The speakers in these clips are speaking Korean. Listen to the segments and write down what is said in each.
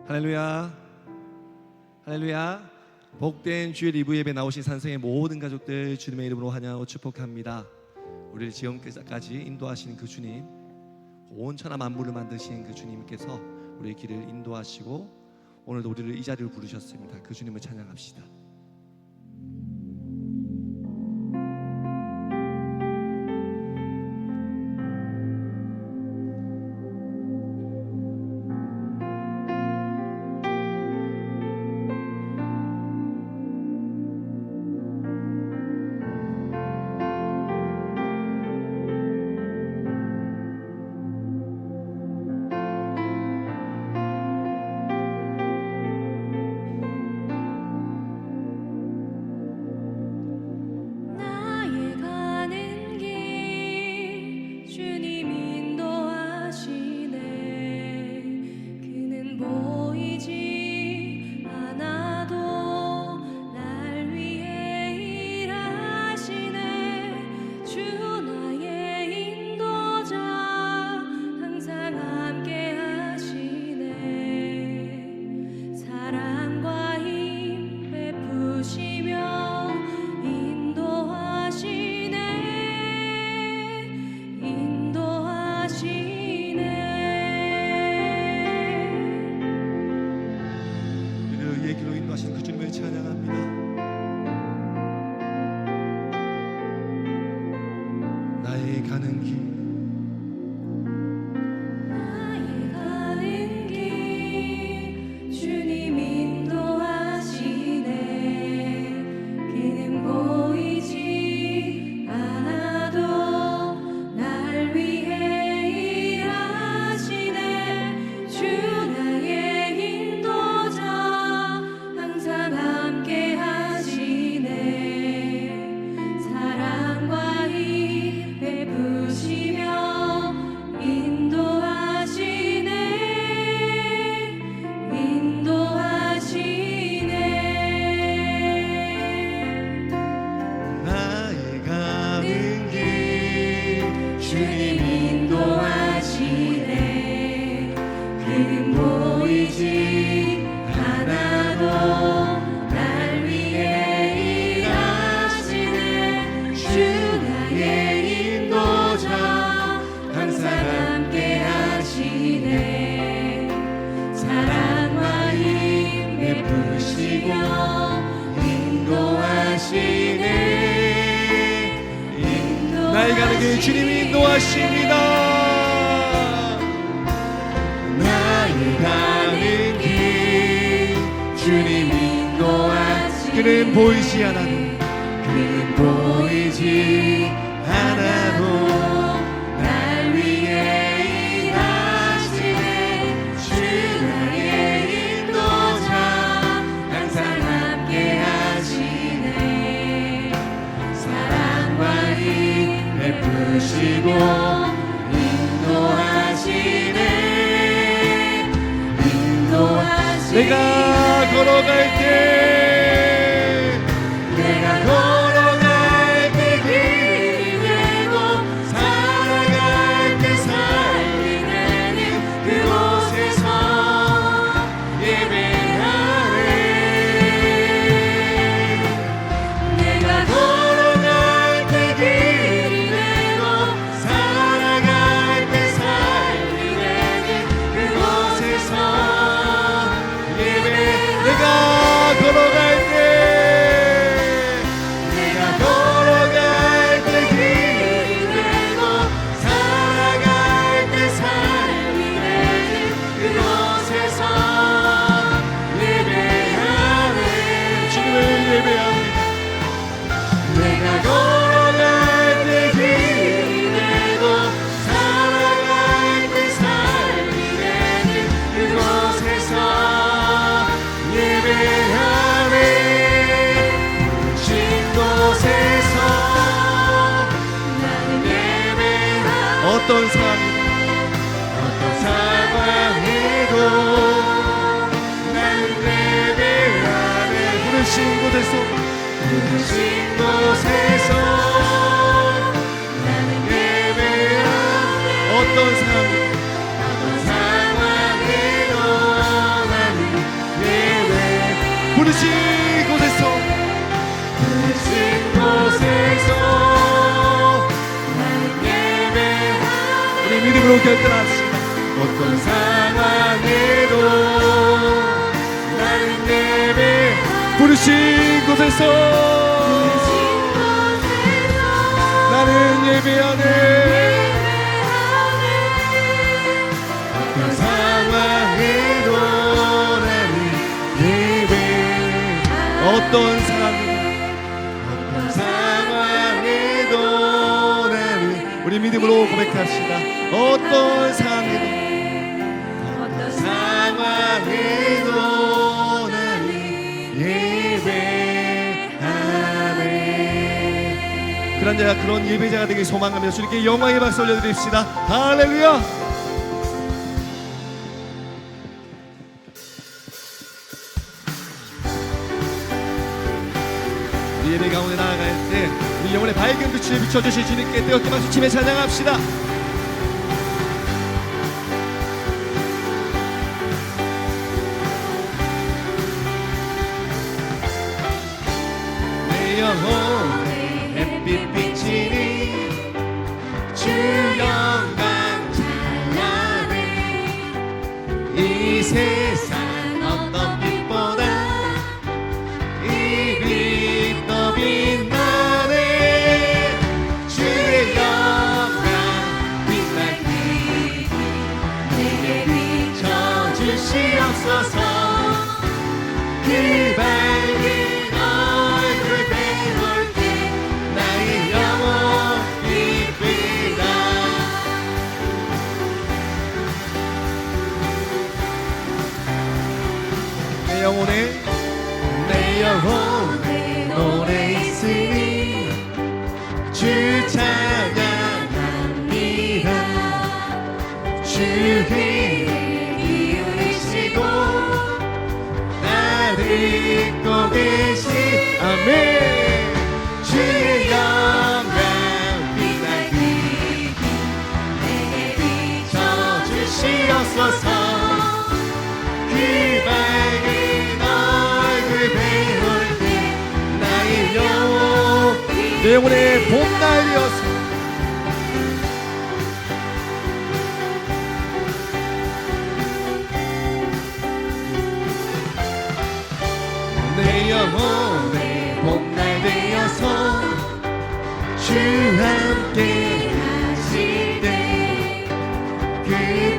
할렐루야, 할렐루야. 복된 주일 2부 예배 나오신 산성의 모든 가족들 주님의 이름으로 환영하고 축복합니다. 우리를 지금까지 인도하신 그 주님, 온 천하 만물을 만드신 그 주님께서 우리의 길을 인도하시고 오늘도 우리를 이 자리로 부르셨습니다. 그 주님을 찬양합시다. 나의 가는 길 주님이 인도하십니다. 나의 가는 길 주님이 인도하시네. 그는 보이지 않아도, 그는 보이지 않아도 날 위해 일하시네. 주 나의 인도자 항상 함께 하시네. 사랑과 힘 베푸시고 인도하시네. 내가 걸어갈 때, 내가 걸어갈 때 길이 되고 살아갈 때 삶이 되는 그곳에서 예배하네. 내가 걸어갈 때 길이 되고 살아갈 때 삶이 되는 그곳에서 내가 걸어갈 때, 내가 걸어갈 때 길이 되고 살아갈 때 삶이 되는 그곳에서 예배하네. 주님을 예배합니다. 내가 걸어갈 때 길이 되고 살아갈 때 삶이 되는 그곳에서 예배하네. 신 곳에서 나는 예배하네. 어떤 상황에도 나는 예배하네. 부르신 곳에서 나는 예배하네. 어떤 상황에도 나는 결단합시다. 어떤 상황에도 나는 예배 부르신 곳에서 나는 예배하네. 어떤 상황에도 나는 예배 어떤 상황에도 나는 우리 믿음으로 고백합시다. 어떤 상황에도 나는 예배하네. 그런 자가 그런 예배자가 되길 소망하며 주님께 영광의 박수 올려드립시다. 할렐루야. 우리 예배 가운데 나아갈 때 우리 영혼의 밝은 빛을 비춰주실 주님께 뜨겁게 박수치며 찬양합시다. 영혼의 햇빛 비치니 주 영광 찬란해. 이 세상 어떤 빛보다 이 빛 더 빛나네. 주의 영광 빛나기 내게 비춰주시옵소서. 그 밝은 내 영혼에 노래 있으니 주 찬양합니다. 주 귀를 기울이시고 나를 듣고 계시 아멘. 주의 영광 빛나기 내게 비춰주시옵소서. 그 밝은 내 영혼의 봄날이었어. 내 영혼의 봄날 되어서 주 함께 하실 때 그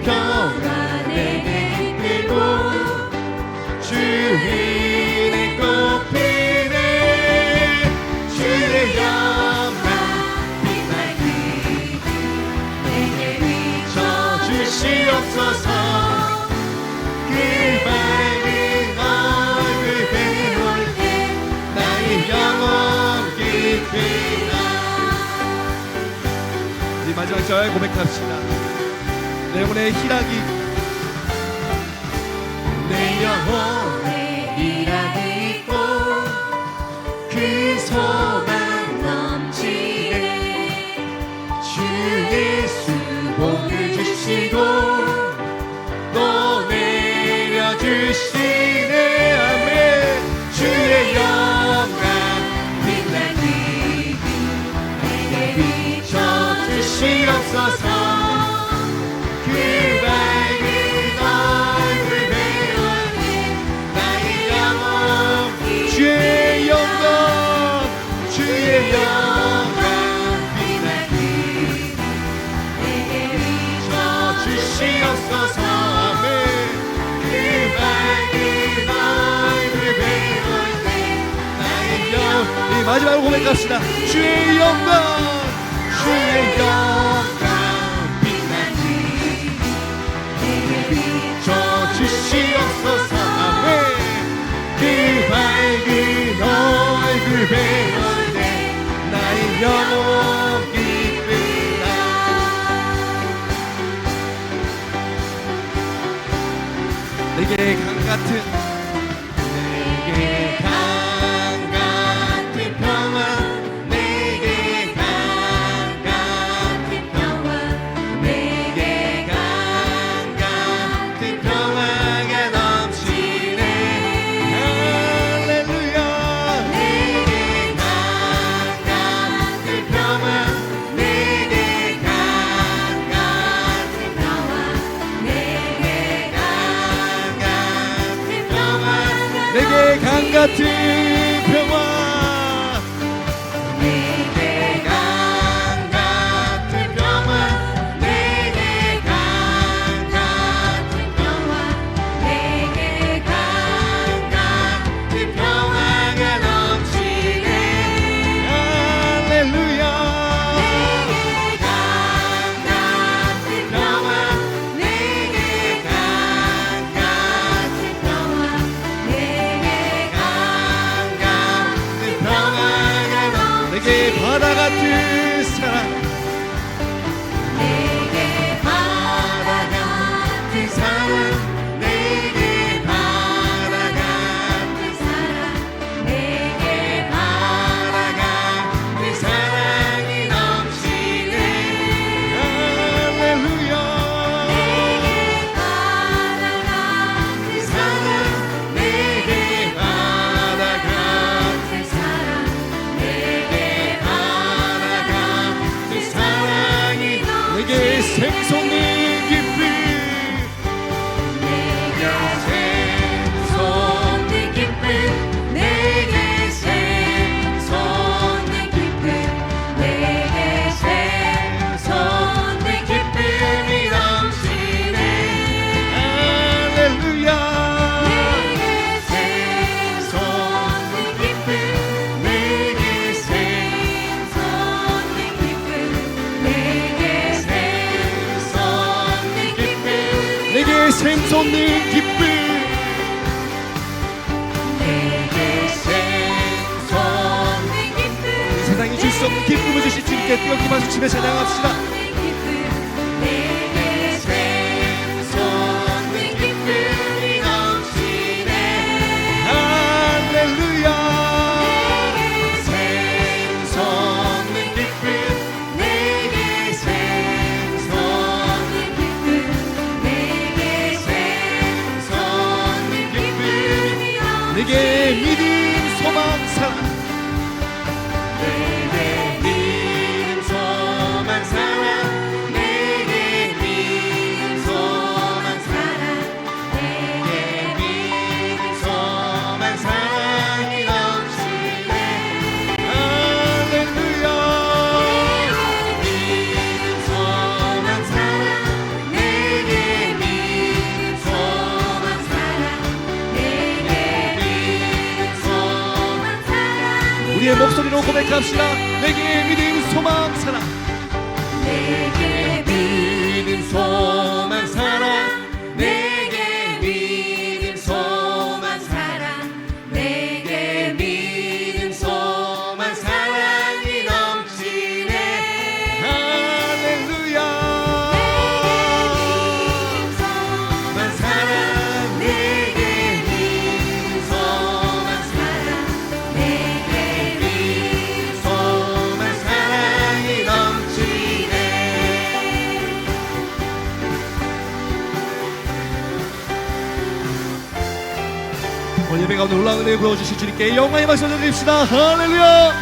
평화 내게 이끌고 주 은혜 꽃피네. 주의 영광 빛나기 내게 비춰주시옵소서. 그 밝은 얼굴 배울 때 나의 영혼 깊이나. 우리 마지막 절 고백합시다. 내 영혼의 희락이 내 영혼의 희락이 있고 그 소망 넘치네. 주 예수 복을 주시고 또 내려주시네. 아멘. 주의 영광 빛나기 내게 비춰주시옵소서. 그 밝은 얼굴 배울 때 나의 영혼 주의 영광 주의 영광 빛나기 내게 비춰주시옵소서. 아멘. 그 밝은 얼굴 배울 때 나의 영광. 이 마지막으로 고백합시다. 주의 영광 주의 영광 빛나기 내게 비춰주시옵소서. 아멘. 그 밝은 얼굴 배울 때 나의 영혼 기쁘다. 내게 강 같은 평화 내게 강 같은 평화 내게 강 같은 평화가 넘치네. 할렐루야. 내게 강 같은 평화 내게 강 같은 평화 같은 평화 내게 강 같은 평화 내게 강 같은 평화 내게 강 같은 평화가 넘치네 할렐루야 내게 강 같은 평화 내게 강 같은 평화 내게 강 같은 평화가 내게 바다 같은 사랑 내게 바다 같은 사랑 내게 바다 같은 사랑 내게 바다 같은 사랑이 넘치네 할렐루야 내게 바다 같은 사랑 내게 바다 같은 사랑 내게 바다 같은 사랑이 내게 샘솟는 기쁨 내게 샘솟는 기쁨 내게 샘솟는 기쁨 내게 샘솟는 기쁨이 넘치네 할렐루야 내게 샘솟는 기쁨 내게 샘솟는 기쁨 내게 샘솟는 기쁨 내게 샘솟는 기쁨 내게 샘솟는 기쁨 세상이 줄 수 없는 기쁨을 주실 주님께 뜨겁게 박수치며 찬양합시다 내게 샘솟는 기쁨이 넘치네 할렐루야 샘솟는 기쁨 내게 샘솟는 기쁨 내게 샘솟는 기쁨이 내게 믿음 소망 사랑 내게 믿음 소망 사랑 내게 믿음 소망 사랑 내게 믿음 소망 사랑이 넘치네 할렐루야 믿음 소망 사랑 내게 믿음 소망 사랑 내게 믿음 소망 사랑 우리의 목소리로 고백합시다 내게 믿음 소망 사랑 내게 믿음 소망 사랑 내게 믿음 소망 사랑 내게 믿음 소망 사랑이 넘치네 할렐루야 소망 사랑 내게 믿음 소망 사랑 내게 믿음 소망 사랑이 넘치네 오늘 예배 가운데 올라온 은혜 부어주실 주님께 영광의 박수 드립시다 할렐루야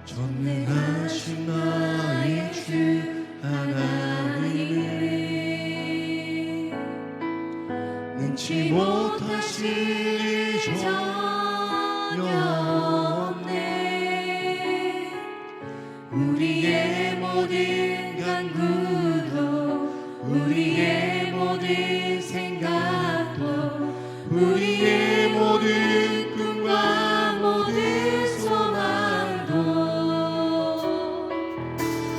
전능하신 나의 주 하나님을 능치 못하실 일 전혀 없네 우리의 모든 간구도 우리의 모든 생각도 우리의 모든 꿈과 모든 소망도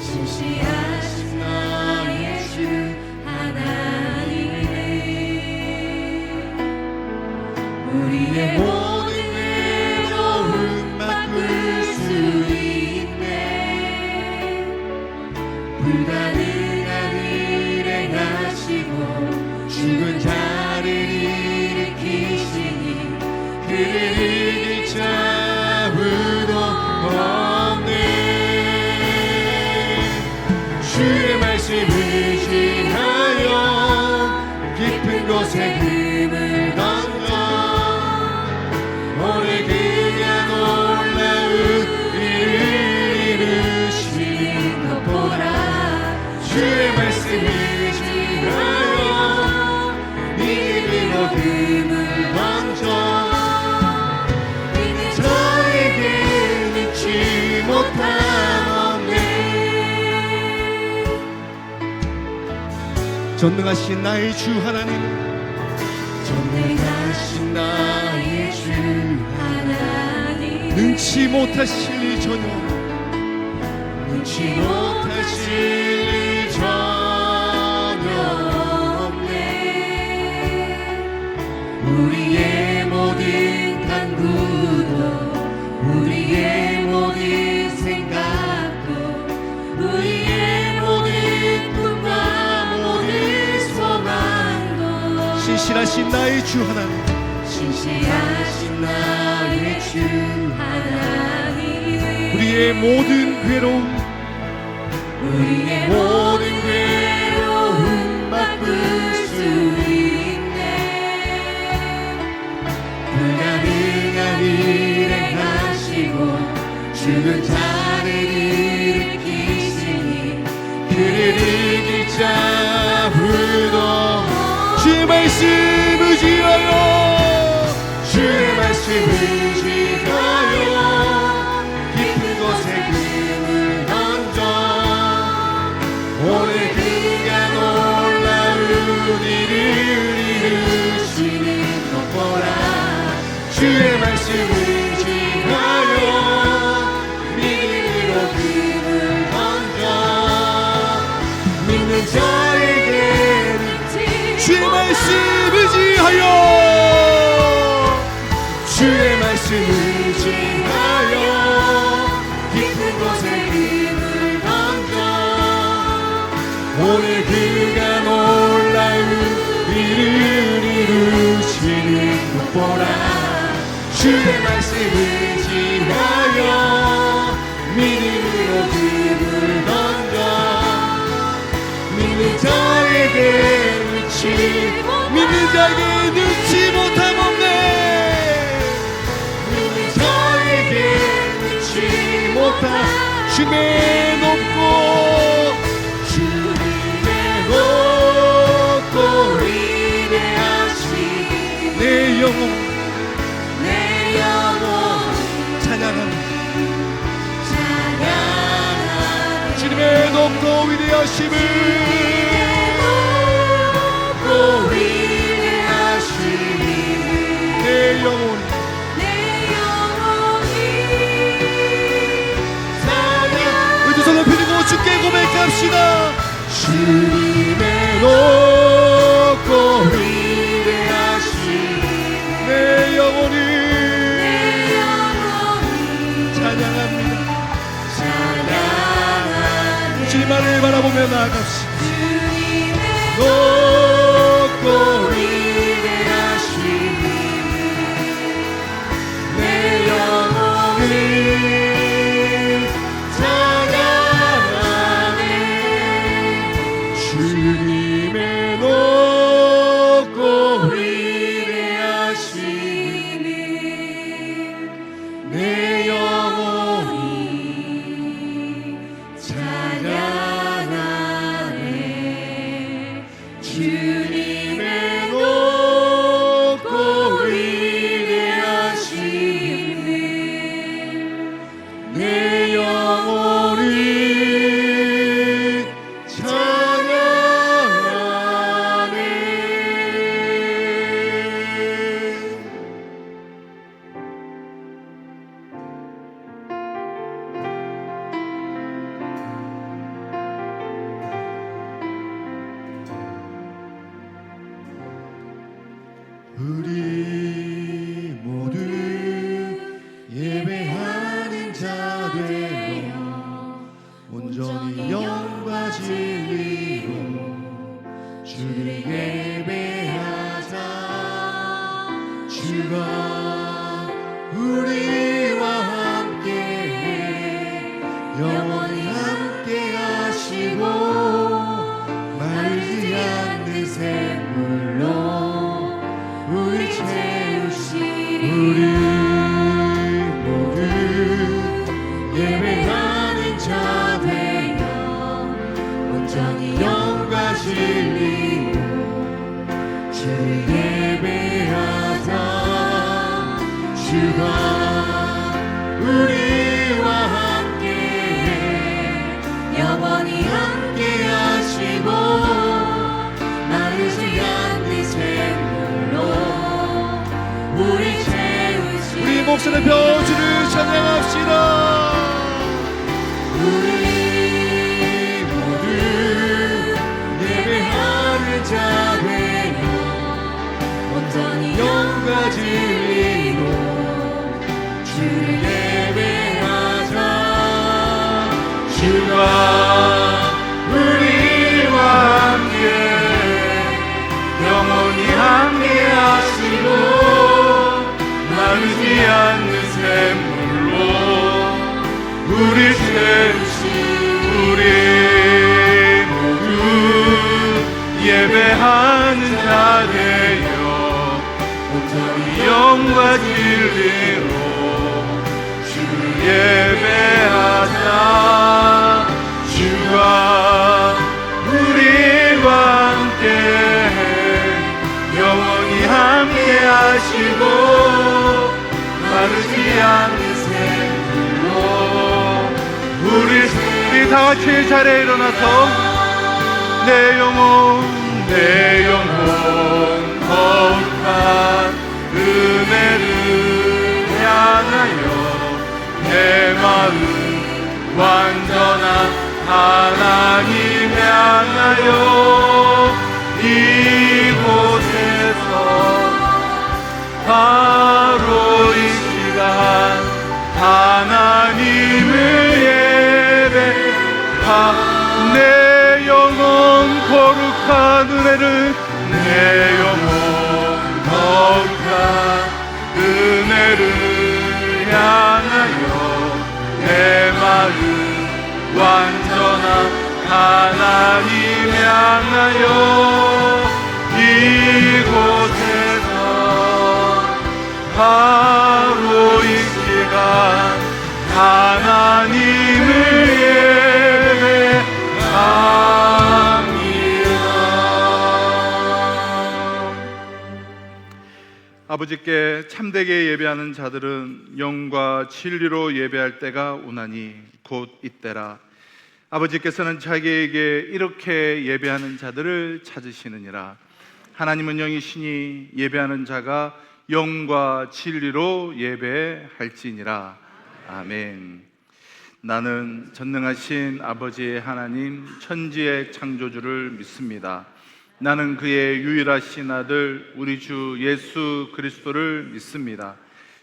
시시하신 나의 주 하나님이네 우리의 모든 외로움 바꿀 수 있네 불가능한 일을 행하시고 죽은 자를 일으키시니 그를 이길 자 아무도 없네 주의 말씀을 전능하신 나의 주 하나님, 전능하신 나의 주 하나님, 능치 못하실 전혀, 능치 못하실 일 전혀 없네. 우리의 모든 간구도, 우리의 모든 생각도, 우리의 모든 꿈과 모든 소망도 신실하신 나의 주 하나님, 신실하신 나의 주 하나님, 우리의 모든 괴로움, 우리의 모든 괴로움 바꿀 수 있네. 불가능한 일을 행하시고 죽은 자를 일으키시니 그를 이길 자 아무도 주의 말씀 의지하여, 주의 말씀 의지하여 깊은 곳에 금을 던져 오늘 그가 놀라운 일을 이루시는 것 보라. 주의 말씀 의지하여 믿음으로 금을 던져 믿는 자에게 주의 말씀 의지하여, 주의 말씀 의지하여 깊은 곳에 금을 던져 오늘 그가 놀라운 일을 이루시는 것 보라. 주의 말씀 의지하여 믿음으로 금을 던져 믿는 자에게 믿는 자에게 능치 못함 없네. 믿는 자에게 믿지 못한 주님의 높고, 주님의 높고 위대하신 내 영혼 내 영혼 찬양합니다. 찬양하네. 주님의 높고 위대하심을, 높고 위대하신 내 영혼 내 영혼이 찬양. 우리 두 손을 펴들고 주께 고백합시다. 주님의 높고 위대하신 내 영혼이 내 영혼이 찬양합니다. 찬양하네. 주님만을 바라보며 나아갑시다. 주님의 높고 위대하신 내 영혼이 찬양하네. 주님의 높고 위대하신 내 영혼이 찬양하네. 주님의 높고 위대하신 내 영혼이 찬양하네. 우리 모두 예배하는 자 되어 온전히 영과 진리로 주를 예배하자. 주가 우리와 함께해 영원히 함께하시고 마르지 않는 샘물로 우리 채우시리. 우리 모두 예배하는 자 되어 온전히 영과 진리로 주를 예배하자. 주가 우리와 함께해 영원히 함께하시고 우리 채우시고 우리 목소리 펴 주를 찬양합시다. 우리 모두 예배하는 자 되어 온전히 영과 진리로 주를 예배하자. 주가 우리와 함께 영원히 함께하시고 마르지 않는 샘물로 우리 채우시. 우리 모두 예배하는 자 되어 온전히 영과 진리로 주를 예배하자. 주가 우리와 함께 영원히 함께 하시고 마르지 않는 샘물로 우리 다 같이 자리에 일어나서 내 영혼 거룩한 은혜를 향하여 내 마음 완전한 하나님 향하여 이곳에서 바로 이 시간 하나님을 예배하. 내 영혼 거룩한 은혜를 내 영혼 거룩한 은혜를 향하여 내 마음 완전한 하나님 향하여 이곳에서 바로 이 시간 하나님을 예배합니다. 아버지께 참되게 예배하는 자들은 영과 진리로 예배할 때가 오나니 곧 이때라. 아버지께서는 자기에게 이렇게 예배하는 자들을 찾으시느니라. 하나님은 영이시니 예배하는 자가 영과 진리로 예배할지니라. 아멘. 나는 전능하신 아버지의 하나님 천지의 창조주를 믿습니다. 나는 그의 유일하신 아들 우리 주 예수 그리스도를 믿습니다.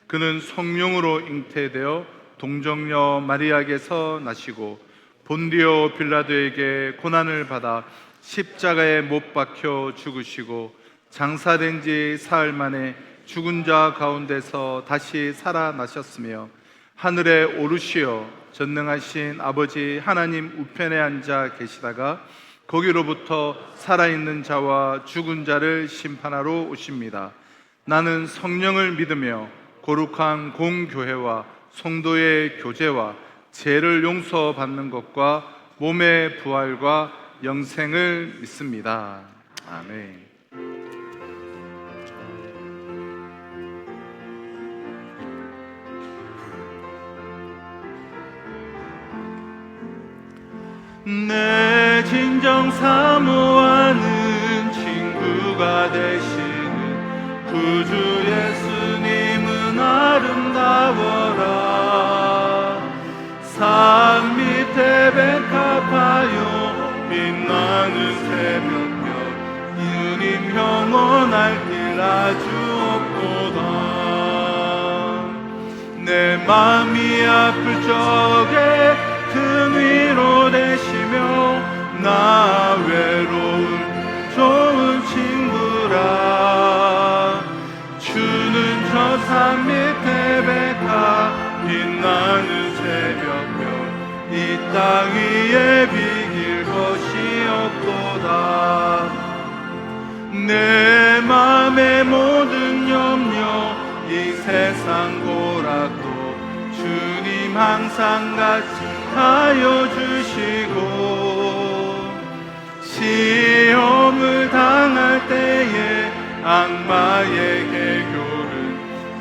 그는 성령으로 잉태되어 동정녀 마리아에게서 나시고 본디오 빌라도에게 고난을 받아 십자가에 못 박혀 죽으시고 장사된 지 사흘 만에 죽은 자 가운데서 다시 살아나셨으며 하늘에 오르시어 전능하신 아버지 하나님 우편에 앉아 계시다가 거기로부터 살아있는 자와 죽은 자를 심판하러 오십니다. 나는 성령을 믿으며 거룩한 공교회와 성도의 교제와 죄를 용서받는 것과 몸의 부활과 영생을 믿습니다. 아멘. 내 진정 사모하는 친구가 되시는 구주 예수님은 아름다워라. 산 밑에 백합하여 빛나는 새벽별 주님 영원할 길 아주 없도다. 내 맘이 아플 적에 등 위로 되시며 나 외로운 좋은 친구라. 주는 저 산 밑에 백합 빛나는 새벽별 이 땅 위에 비길 것이 없도다. 내 맘의 모든 염려 이 세상 고락도 주님 항상 같이 하여 주시고 시험을 당할 때에 악마의 개교를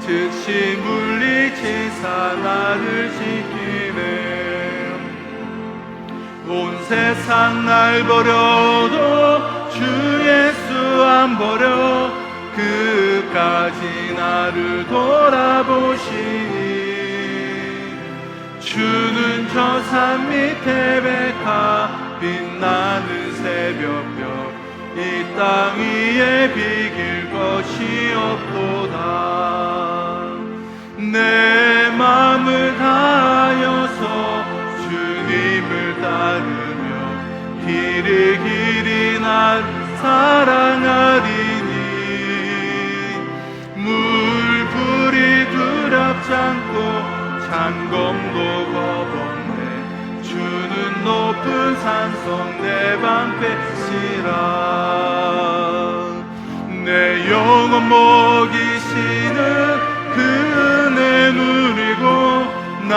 즉시 물리치사 나를 지키네. 온 세상 날 버려도 주 예수 안 버려 끝까지 나 나를 돌아보시니 주는 저 산 밑에 백합 빛나는 새벽별 이 땅 위에 비길 것이 없도다. 내 마음을 다하여서 주님을 따르며 길이 길이 날 사랑하리니 물불이 두렵지 않고 창검도 겁없네. 주는 높은 산성 내 방패시라. 내 영혼 먹이시는 그 은혜 누리고 나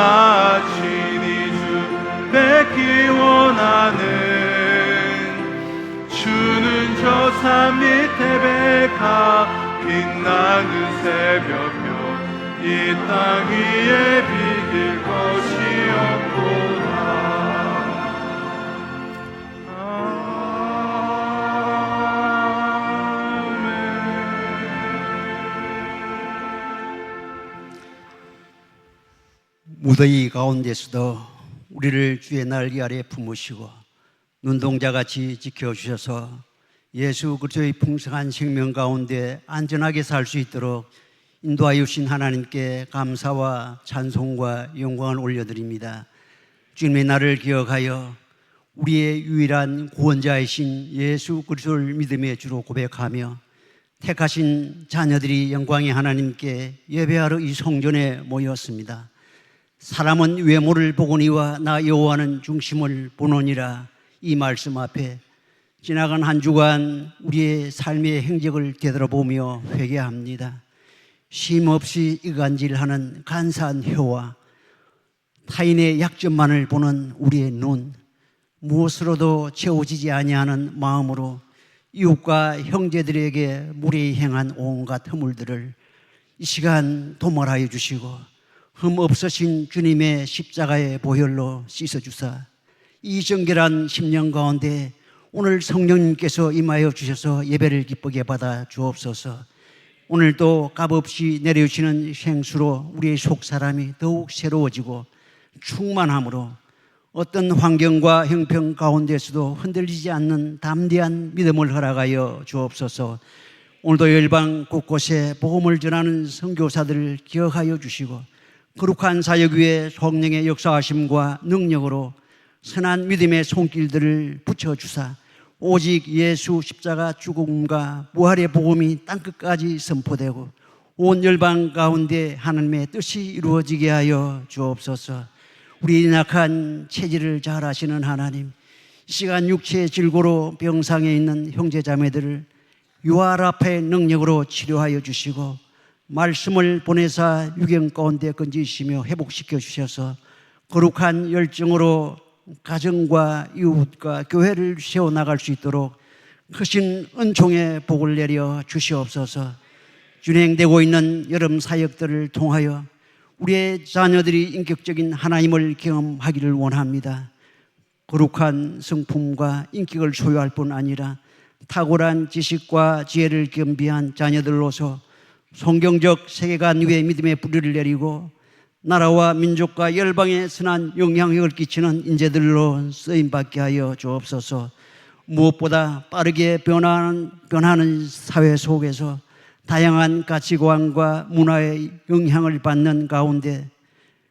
친히 주 뵙기 원하는 주는 저 산 밑에 백합 빛나는 새벽별 이 땅 위에 비길 것이 없도다. 아멘. 무더위 가운데서도 우리를 주의 날개 아래 품으시고 눈동자같이 지켜주셔서 예수 그리스도의 풍성한 생명 가운데 안전하게 살 수 있도록 인도하여 주신 하나님께 감사와 찬송과 영광을 올려드립니다. 주님의 날을 기억하여 우리의 유일한 구원자이신 예수 그리스도를 믿음의 주로 고백하며 택하신 자녀들이 영광의 하나님께 예배하러 이 성전에 모였습니다. 사람은 외모를 보거니와 나 여호와는 중심을 보노니라. 이 말씀 앞에 지나간 한 주간 우리의 삶의 행적을 되돌아보며 회개합니다. 쉼없이 이간질하는 간사한 혀와 타인의 약점만을 보는 우리의 눈, 무엇으로도 채워지지 아니하는 마음으로 이웃과 형제들에게 무례히 행한 온갖 허물들을 이 시간 도말하여 주시고 흠 없으신 주님의 십자가의 보혈로 씻어주사 이 정결한 심령 가운데 오늘 성령님께서 임하여 주셔서 예배를 기쁘게 받아 주옵소서. 오늘도 값없이 내려주시는 생수로 우리의 속사람이 더욱 새로워지고 충만함으로 어떤 환경과 형편 가운데서도 흔들리지 않는 담대한 믿음을 허락하여 주옵소서. 오늘도 열방 곳곳에 복음을 전하는 선교사들을 기억하여 주시고 거룩한 사역 위에 성령의 역사하심과 능력으로 선한 믿음의 손길들을 붙여주사 오직 예수 십자가 죽음과 부활의 복음이 땅끝까지 선포되고 온 열방 가운데 하나님의 뜻이 이루어지게 하여 주옵소서. 우리 약한 체질을 잘 아시는 하나님, 이 시간 육체의 질고로 병상에 있는 형제자매들을 유아라파의 능력으로 치료하여 주시고 말씀을 보내사 유경 가운데 건지시며 회복시켜 주셔서 거룩한 열정으로 가정과 이웃과 교회를 세워나갈 수 있도록 크신 은총의 복을 내려 주시옵소서. 진행되고 있는 여름 사역들을 통하여 우리의 자녀들이 인격적인 하나님을 경험하기를 원합니다. 거룩한 성품과 인격을 소유할 뿐 아니라 탁월한 지식과 지혜를 겸비한 자녀들로서 성경적 세계관 위에 믿음의 뿌리를 내리고 나라와 민족과 열방에 선한 영향력을 끼치는 인재들로 쓰임받게 하여 주옵소서. 무엇보다 빠르게 변하는 사회 속에서 다양한 가치관과 문화의 영향을 받는 가운데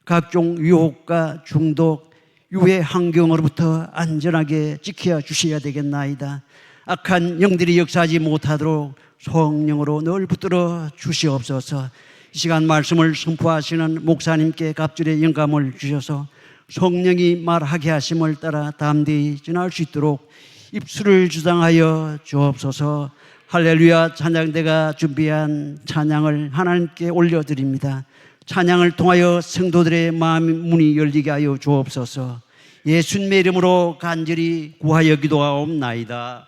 각종 유혹과 중독, 유해 환경으로부터 안전하게 지켜 주셔야 되겠나이다. 악한 영들이 역사하지 못하도록 성령으로 늘 붙들어 주시옵소서. 이 시간 말씀을 선포하시는 목사님께 갑절의 영감을 주셔서 성령이 말하게 하심을 따라 담대히 전할 수 있도록 입술을 주장하여 주옵소서. 할렐루야. 찬양대가 준비한 찬양을 하나님께 올려드립니다. 찬양을 통하여 성도들의 마음 문이 열리게 하여 주옵소서. 예수님의 이름으로 간절히 구하여 기도하옵나이다.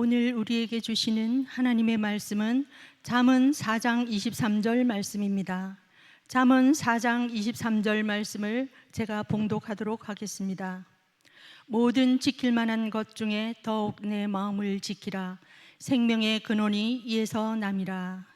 오늘 우리에게 주시는 하나님의 말씀은 잠언 4장 23절 말씀입니다. 잠언 4장 23절 말씀을 제가 봉독하도록 하겠습니다. 모든 지킬 만한 것 중에 더욱 내 마음을 지키라. 생명의 근원이 이에서 남이라.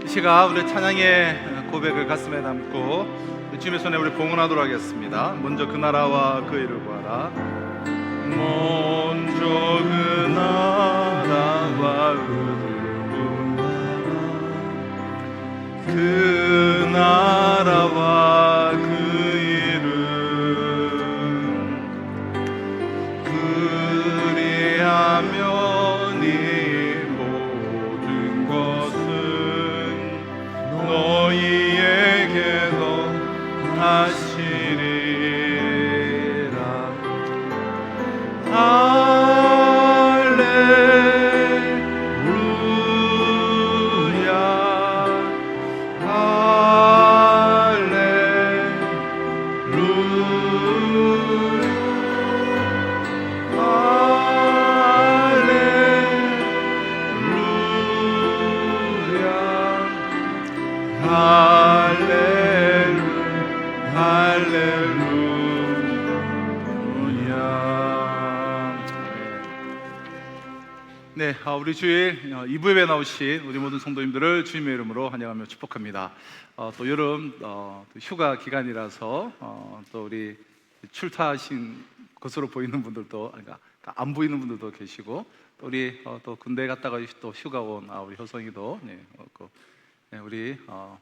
시가 우리 찬양의 고백을 가슴에 담고 주님의 손에 우리 봉헌하도록 하겠습니다. 먼저 그 나라와 그 일을 구하라. 먼저 그 나라와 그 나라와 그 일을 그리하면 이 모든 것은 너희에게도 하시리라. 네, 우리 주일 2부 예배 나오신 우리 모든 성도님들을 주님의 이름으로 환영하며 축복합니다. 또 여름 또 휴가 기간이라서 또 우리 출타하신 것으로 보이는 분들도, 그러니까 안 보이는 분들도 계시고, 또 우리 또 군대 갔다가 또 휴가 온 우리 효성이도 우리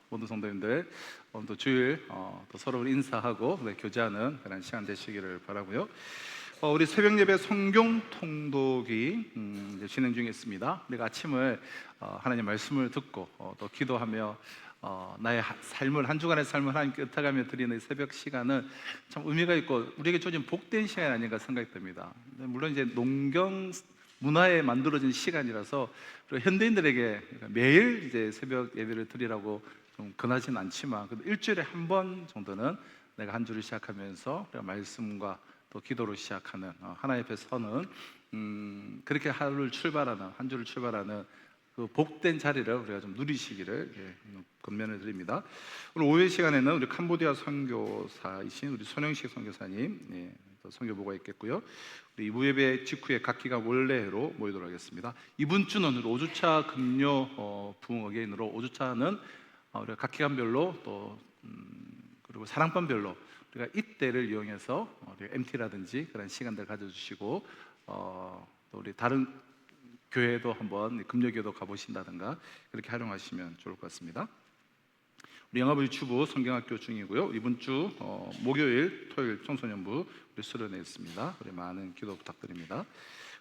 모든 성도님들 오늘 또 주일 또 서로 인사하고 교제하는 그런 시간 되시기를 바라고요. 우리 새벽 예배 성경 통독이 이제 진행 중에 있습니다. 내가 아침을 하나님 말씀을 듣고 또 기도하며 나의 삶을, 한 주간의 삶을 하나님께 의탁하며 드리는 새벽 시간은 참 의미가 있고 우리에게 주어진 복된 시간이 아닌가 생각이 듭니다. 물론 이제 농경 문화에 만들어진 시간이라서 현대인들에게 매일 이제 새벽 예배를 드리라고 좀 권하지는 않지만, 그래도 일주일에 한 번 정도는 내가 한 주를 시작하면서 말씀과 또 기도로 시작하는, 하나님 앞에 서는 그렇게 하루를 출발하는, 한 주를 출발하는 그 복된 자리를 우리가 좀 누리시기를 권면을 드립니다. 오늘 오후의 시간에는 우리 캄보디아 선교사이신 우리 손영식 선교사님 선교보가 있겠고요. 우리 2부 예배 직후에 각 기간 원래로 모이도록 하겠습니다. 이번 주는 우리 5주차 금요 부흥어게인으로 5주차는 우리가 각 기간별로 또 그리고 사랑방별로 우리가 이때를 이용해서 우리가 MT라든지 그런 시간들 가져주시고 또 우리 다른 교회도 한번 금요교도 가보신다든가 그렇게 활용하시면 좋을 것 같습니다. 우리 영아부리 주부 성경학교 중이고요. 이번 주 목요일, 토요일 청소년부 우리 수련회 있습니다. 우리 많은 기도 부탁드립니다.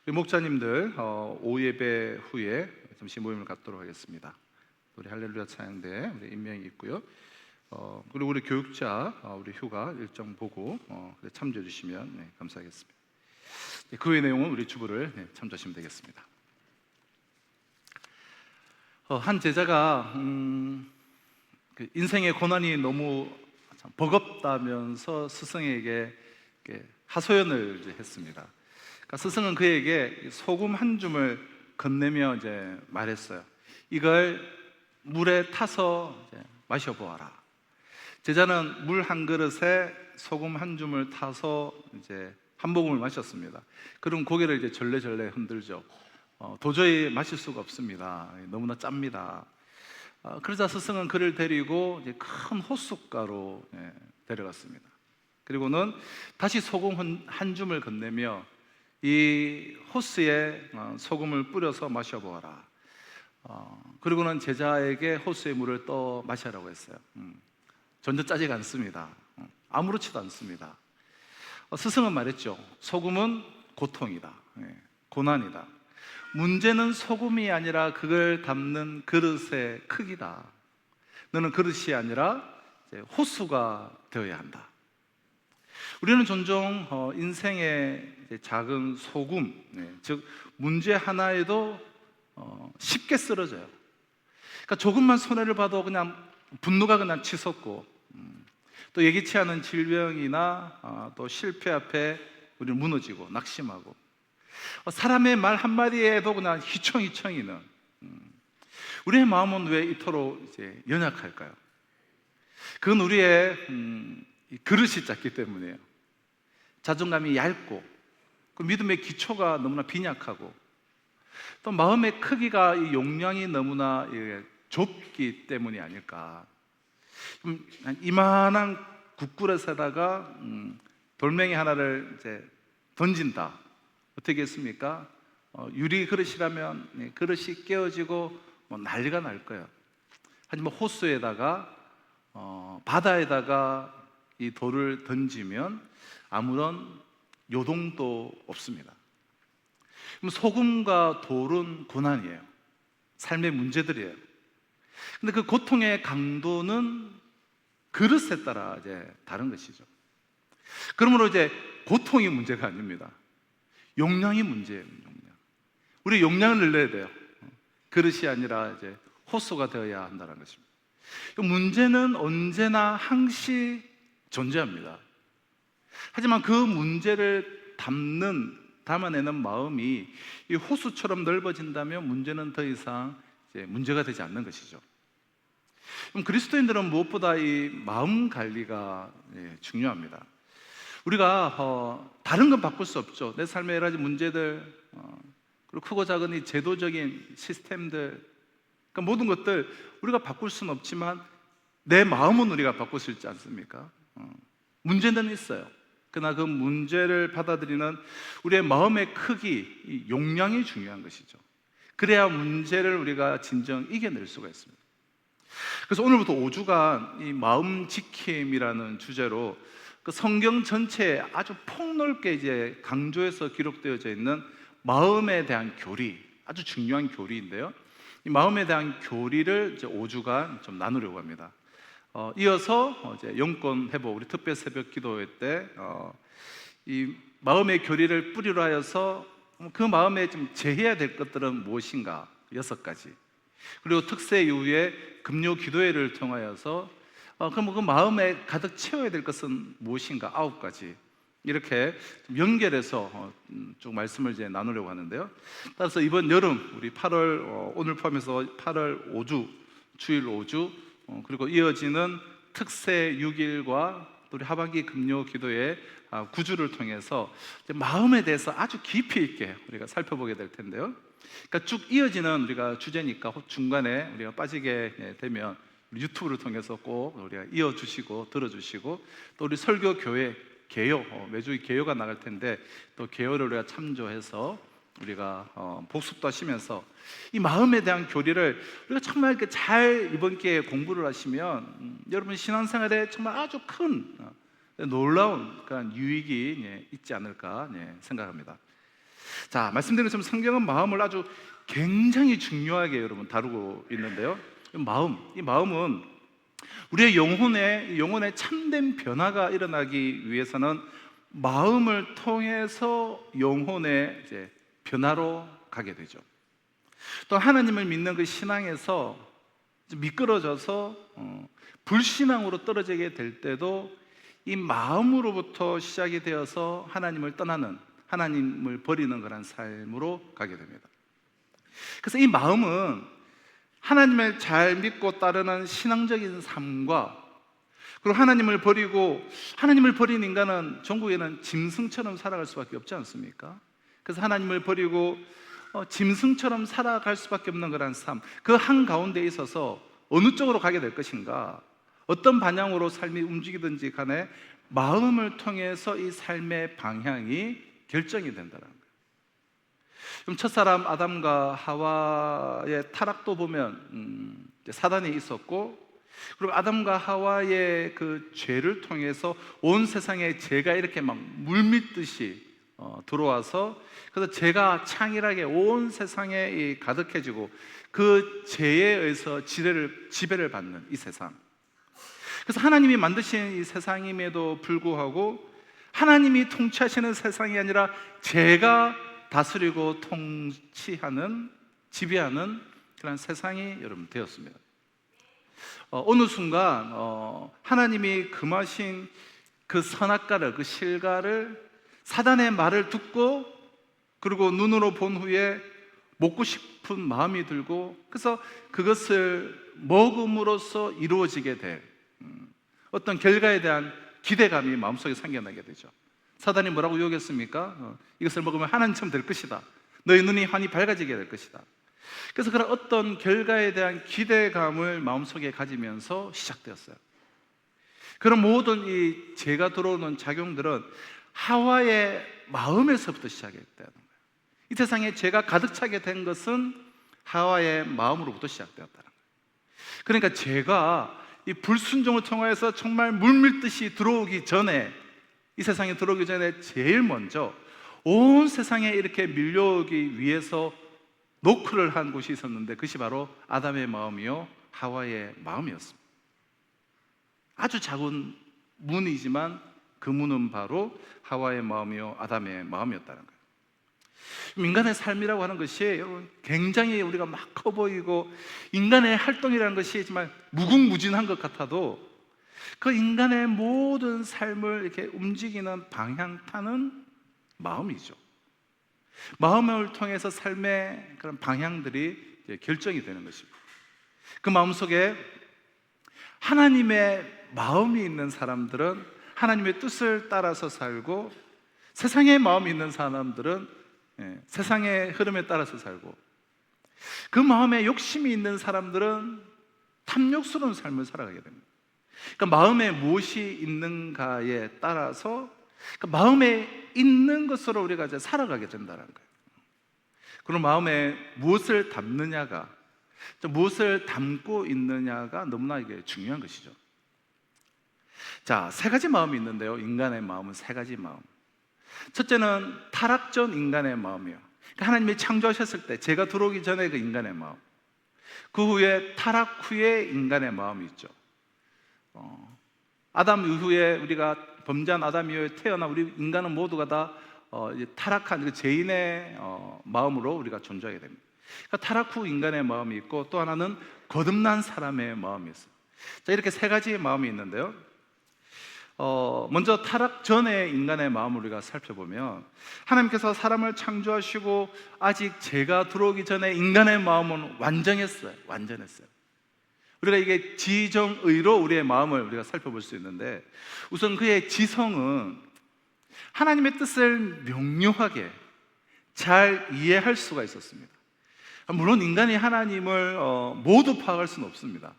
우리 목자님들 오후 예배 후에 잠시 모임을 갖도록 하겠습니다. 우리 할렐루야 찬양대 우리 임명이 있고요. 그리고 우리 교육자 우리 휴가 일정 보고 참조해 주시면 감사하겠습니다. 그 외의 내용은 우리 주부를 참조하시면 되겠습니다. 한 제자가 그 인생의 고난이 너무 버겁다면서 스승에게 하소연을 이제 했습니다. 그러니까 스승은 그에게 소금 한 줌을 건네며 이제 말했어요. 이걸 물에 타서 이제 마셔보아라. 제자는 물 한 그릇에 소금 한 줌을 타서 이제 한 모금을 마셨습니다. 그럼 고개를 이제 절레절레 흔들죠. 도저히 마실 수가 없습니다. 너무나 짭니다. 그러자 스승은 그를 데리고 이제 큰 호숫가로 데려갔습니다. 그리고는 다시 소금 한 줌을 건네며 이 호스에 소금을 뿌려서 마셔보아라. 그리고는 제자에게 호스의 물을 떠 마시라고 했어요. 전혀 짜지가 않습니다. 아무렇지도 않습니다. 스승은 말했죠. 소금은 고통이다. 고난이다. 문제는 소금이 아니라 그걸 담는 그릇의 크기다. 너는 그릇이 아니라 호수가 되어야 한다. 우리는 종종 인생의 작은 소금, 즉 문제 하나에도 쉽게 쓰러져요. 그러니까 조금만 손해를 봐도 그냥 분노가 그냥 치솟고, 또 예기치 않은 질병이나 또 실패 앞에 우리는 무너지고 낙심하고, 사람의 말 한마디에도 그냥 휘청휘청이는 우리의 마음은 왜 이토록 이제 연약할까요? 그건 우리의 그릇이 작기 때문이에요. 자존감이 얇고, 그 믿음의 기초가 너무나 빈약하고, 또 마음의 크기가, 이 용량이 너무나 좁기 때문이 아닐까. 이만한 국그릇에다가 돌멩이 하나를 이제 던진다. 어떻게 했습니까? 유리 그릇이라면 그릇이 깨어지고 난리가 날 거예요. 하지만 호수에다가 바다에다가 이 돌을 던지면 아무런 요동도 없습니다. 그럼 소금과 돌은 고난이에요. 삶의 문제들이에요. 근데 그 고통의 강도는 그릇에 따라 이제 다른 것이죠. 그러므로 이제 고통이 문제가 아닙니다. 용량이 문제예요. 우리 용량을 늘려야 돼요. 그릇이 아니라 이제 호수가 되어야 한다는 것입니다. 문제는 언제나 항시 존재합니다. 하지만 그 문제를 담아내는 마음이 이 호수처럼 넓어진다면 문제는 더 이상 이제 문제가 되지 않는 것이죠. 그럼 그리스도인들은 무엇보다 이 마음 관리가 중요합니다. 우리가 다른 건 바꿀 수 없죠. 내 삶의 여러 가지 문제들, 그리고 크고 작은 이 제도적인 시스템들, 그러니까 모든 것들 우리가 바꿀 수는 없지만 내 마음은 우리가 바꿀 수 있지 않습니까? 문제는 있어요. 그러나 그 문제를 받아들이는 우리의 마음의 크기, 이 용량이 중요한 것이죠. 그래야 문제를 우리가 진정 이겨낼 수가 있습니다. 그래서 오늘부터 5주간 이 마음 지킴이라는 주제로 그 성경 전체에 아주 폭넓게 이제 강조해서 기록되어져 있는 마음에 대한 교리, 아주 중요한 교리인데요. 이 마음에 대한 교리를 이제 5주간 좀 나누려고 합니다. 이어서 이제 영권 회복, 우리 특별 새벽 기도회 때 이 마음의 교리를 뿌리로 하여서 그 마음에 좀 제해야 될 것들은 무엇인가 6가지. 그리고 특세 이후에 금요 기도회를 통하여서 그럼 그 마음에 가득 채워야 될 것은 무엇인가 9가지. 이렇게 좀 연결해서 쭉 말씀을 이제 나누려고 하는데요. 따라서 이번 여름 우리 8월 오늘 포함해서 8월 5주 주일 5주 그리고 이어지는 특세 6일과 우리 하반기 금요 기도회 9주를 통해서 마음에 대해서 아주 깊이 있게 우리가 살펴보게 될 텐데요. 그러니까 쭉 이어지는 우리가 주제니까 중간에 우리가 빠지게 되면 유튜브를 통해서 꼭 우리가 이어주시고 들어주시고 또 우리 설교 교회 개요 매주 개요가 나갈 텐데 또 개요를 우리가 참조해서 우리가 복습도 하시면서 이 마음에 대한 교리를 우리가 정말 이렇게 잘 이번 기회에 공부를 하시면 여러분 신앙생활에 정말 아주 큰 놀라운 그런 유익이 있지 않을까 생각합니다. 자, 말씀드린 것처럼 성경은 마음을 아주 굉장히 중요하게 여러분 다루고 있는데요. 이 마음은 우리의 영혼에 참된 변화가 일어나기 위해서는 마음을 통해서 영혼의 이제 변화로 가게 되죠. 또 하나님을 믿는 그 신앙에서 미끄러져서 불신앙으로 떨어지게 될 때도 이 마음으로부터 시작이 되어서 하나님을 떠나는, 하나님을 버리는 그런 삶으로 가게 됩니다. 그래서 이 마음은 하나님을 잘 믿고 따르는 신앙적인 삶과 그리고 하나님을 버린 인간은 전국에는 짐승처럼 살아갈 수밖에 없지 않습니까? 그래서 하나님을 버리고 짐승처럼 살아갈 수밖에 없는 그런 삶, 그 한가운데 있어서 어느 쪽으로 가게 될 것인가, 어떤 방향으로 삶이 움직이든지 간에 마음을 통해서 이 삶의 방향이 결정이 된다는 거예요. 그럼 첫사람 아담과 하와의 타락도 보면 사단이 있었고, 그리고 아담과 하와의 그 죄를 통해서 온 지상에 죄가 이렇게 막 물밀듯이 들어와서 그래서 죄가 창일하게 온 세상에 가득해지고 그 죄에 의해서 지배를 받는 이 세상. 그래서 하나님이 만드신 이 세상임에도 불구하고 하나님이 통치하시는 세상이 아니라 죄가 다스리고 통치하는, 지배하는 그런 세상이 여러분 되었습니다. 어느 순간 하나님이 금하신 그 선악과를, 그 실과를 사단의 말을 듣고 그리고 눈으로 본 후에 먹고 싶은 마음이 들고 그래서 그것을 먹음으로써 이루어지게 될 어떤 결과에 대한 기대감이 마음속에 생겨나게 되죠. 사단이 뭐라고 유혹했습니까? 이것을 먹으면 하나님처럼 될 것이다. 너의 눈이 환히 밝아지게 될 것이다. 그래서 그런 어떤 결과에 대한 기대감을 마음속에 가지면서 시작되었어요. 그런 모든 이 죄가 들어오는 작용들은 하와의 마음에서부터 시작했다는 거예요. 이 세상에 죄가 가득 차게 된 것은 하와의 마음으로부터 시작되었다는 거예요. 그러니까 죄가 이 불순종을 통해서 정말 물밀듯이 들어오기 전에, 이 세상에 들어오기 전에 제일 먼저 온 세상에 이렇게 밀려오기 위해서 노크를 한 곳이 있었는데 그것이 바로 아담의 마음이요 하와의 마음이었습니다. 아주 작은 문이지만 그 문은 바로 하와의 마음이요 아담의 마음이었다는 거예요. 인간의 삶이라고 하는 것이 여러분 굉장히 우리가 막 커 보이고 인간의 활동이라는 것이 정말 무궁무진한 것 같아도 그 인간의 모든 삶을 이렇게 움직이는 방향타는 마음이죠. 마음을 통해서 삶의 그런 방향들이 결정이 되는 것입니다. 그 마음속에 하나님의 마음이 있는 사람들은 하나님의 뜻을 따라서 살고 세상의 마음이 있는 사람들은 세상의 흐름에 따라서 살고, 그 마음에 욕심이 있는 사람들은 탐욕스러운 삶을 살아가게 됩니다. 그러니까 마음에 무엇이 있는가에 따라서 그 마음에 있는 것으로 우리가 이제 살아가게 된다는 거예요. 그럼 마음에 무엇을 담느냐가, 무엇을 담고 있느냐가 너무나 이게 중요한 것이죠. 자, 세 가지 마음이 있는데요. 인간의 마음은 세 가지 마음. 첫째는 타락 전 인간의 마음이에요. 그러니까 하나님이 창조하셨을 때, 제가 들어오기 전에 그 인간의 마음, 그 후에 타락 후에 인간의 마음이 있죠. 아담 이후에, 우리가 범죄한 아담 이후에 태어난 우리 인간은 모두가 다 타락한 그 죄인의 마음으로 우리가 존재하게 됩니다. 그러니까 타락 후 인간의 마음이 있고, 또 하나는 거듭난 사람의 마음이 있어요. 자, 이렇게 세 가지의 마음이 있는데요. 먼저 타락 전의 인간의 마음을 우리가 살펴보면, 하나님께서 사람을 창조하시고 아직 죄가 들어오기 전에 인간의 마음은 완전했어요. 우리가 이게 지정의로 우리의 마음을 우리가 살펴볼 수 있는데, 우선 그의 지성은 하나님의 뜻을 명료하게 잘 이해할 수가 있었습니다. 물론 인간이 하나님을 모두 파악할 수는 없습니다.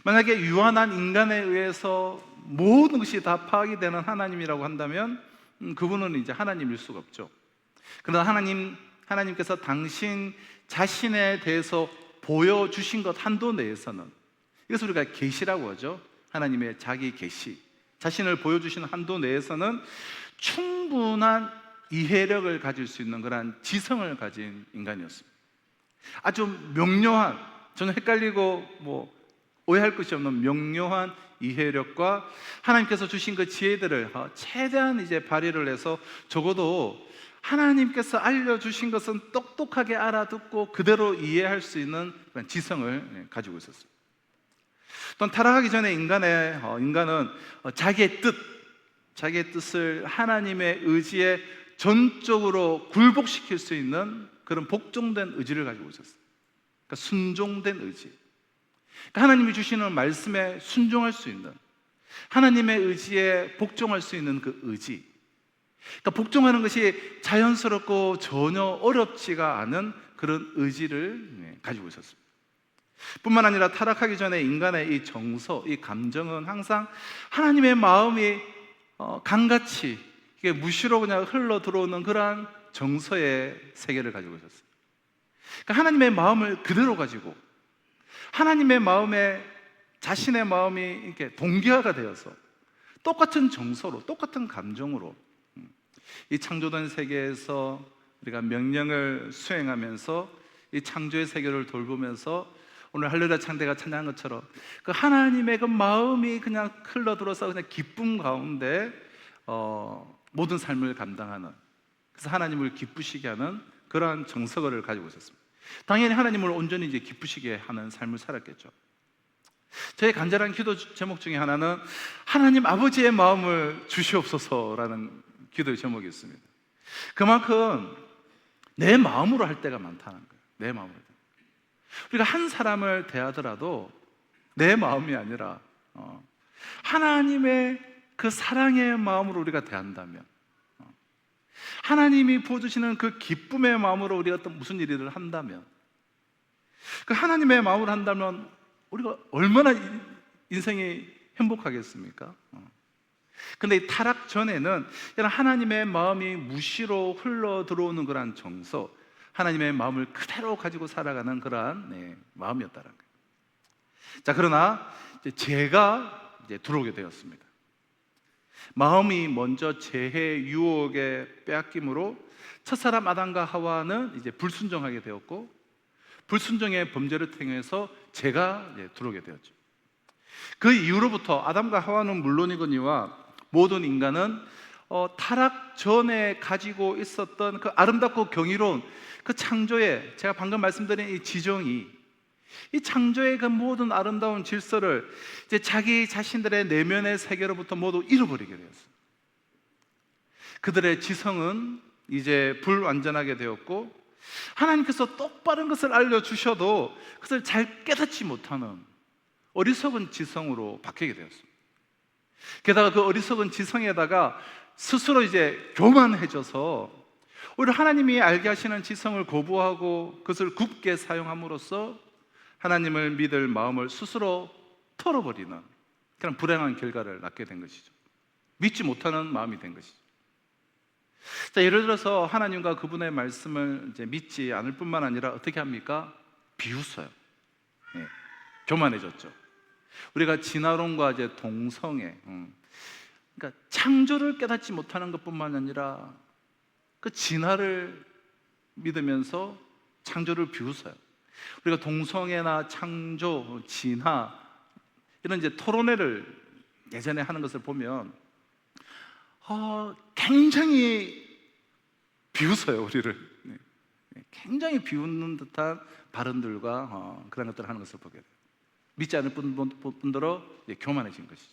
만약에 유한한 인간에 의해서 모든 것이 다 파악이 되는 하나님이라고 한다면 그분은 이제 하나님일 수가 없죠. 그러나 하나님께서 당신 자신에 대해서 보여주신 것 한도 내에서는, 이것을 우리가 계시라고 하죠. 하나님의 자기 계시, 자신을 보여주시는 한도 내에서는 충분한 이해력을 가질 수 있는 그러한 지성을 가진 인간이었습니다. 아주 명료한, 저는 헷갈리고 오해할 것이 없는 명료한 이해력과 하나님께서 주신 그 지혜들을 최대한 이제 발휘를 해서 적어도 하나님께서 알려주신 것은 똑똑하게 알아듣고 그대로 이해할 수 있는 그런 지성을 가지고 있었습니다. 또 타락하기 전에 인간은 자기의 뜻을 하나님의 의지에 전적으로 굴복시킬 수 있는 그런 복종된 의지를 가지고 있었어요. 그러니까 순종된 의지. 그러니까 하나님이 주시는 말씀에 순종할 수 있는, 하나님의 의지에 복종할 수 있는 그 의지. 그러니까 복종하는 것이 자연스럽고 전혀 어렵지가 않은 그런 의지를 가지고 있었습니다. 뿐만 아니라 타락하기 전에 인간의 이 정서, 이 감정은 항상 하나님의 마음이 강같이 이게 무시로 그냥 흘러 들어오는 그러한 정서의 세계를 가지고 있었어요. 그러니까 하나님의 마음을 그대로 가지고 하나님의 마음에 자신의 마음이 이렇게 동기화가 되어서 똑같은 정서로, 똑같은 감정으로 이 창조된 세계에서 우리가 명령을 수행하면서 이 창조의 세계를 돌보면서 오늘 할렐루야 창대가 찬양한 것처럼 그 하나님의 그 마음이 그냥 흘러들어서 그냥 기쁨 가운데 모든 삶을 감당하는, 그래서 하나님을 기쁘시게 하는 그러한 정서를 가지고 있었습니다. 당연히 하나님을 온전히 이제 기쁘시게 하는 삶을 살았겠죠. 저의 간절한 기도 제목 중에 하나는 하나님 아버지의 마음을 주시옵소서라는 기도의 제목이 있습니다. 그만큼 내 마음으로 할 때가 많다는 거예요. 내 마음으로. 우리가 한 사람을 대하더라도 내 마음이 아니라 하나님의 그 사랑의 마음으로 우리가 대한다면, 하나님이 부어주시는 그 기쁨의 마음으로 우리가 어떤 무슨 일을 한다면, 그 하나님의 마음으로 한다면 우리가 얼마나 인생이 행복하겠습니까? 근데 이 타락 전에는 이런 하나님의 마음이 무시로 흘러 들어오는 그러한 정서, 하나님의 마음을 그대로 가지고 살아가는 그러한 마음이었다는 거예요. 자, 그러나 이제 죄가 이제 들어오게 되었습니다. 마음이 먼저 죄의 유혹에 빼앗김으로 첫사람 아담과 하와는 이제 불순종하게 되었고, 불순종의 범죄를 통해서 죄가 들어오게 되었죠. 그 이후로부터 아담과 하와는 물론이거니와 모든 인간은 타락 전에 가지고 있었던 그 아름답고 경이로운 그 창조의, 제가 방금 말씀드린 이 지정이, 이 창조의 그 모든 아름다운 질서를 이제 자기 자신들의 내면의 세계로부터 모두 잃어버리게 되었어요. 그들의 지성은 이제 불완전하게 되었고, 하나님께서 똑바른 것을 알려주셔도 그것을 잘 깨닫지 못하는 어리석은 지성으로 바뀌게 되었습니다. 게다가 그 어리석은 지성에다가 스스로 이제 교만해져서 오히려 하나님이 알게 하시는 지성을 거부하고 그것을 굽게 사용함으로써 하나님을 믿을 마음을 스스로 털어버리는 그런 불행한 결과를 낳게 된 것이죠. 믿지 못하는 마음이 된 것이죠. 자, 예를 들어서 하나님과 그분의 말씀을 이제 믿지 않을 뿐만 아니라 어떻게 합니까? 비웃어요. 예, 교만해졌죠. 우리가 진화론과 이제 동성애, 그러니까 창조를 깨닫지 못하는 것뿐만 아니라 그 진화를 믿으면서 창조를 비웃어요. 우리가 동성애나 창조, 진화 이런 이제 토론회를 예전에 하는 것을 보면 굉장히 비웃어요, 우리를. 굉장히 비웃는 듯한 발언들과 그런 것들을 하는 것을 보게 돼요. 믿지 않을 뿐더러 교만해진 것이죠.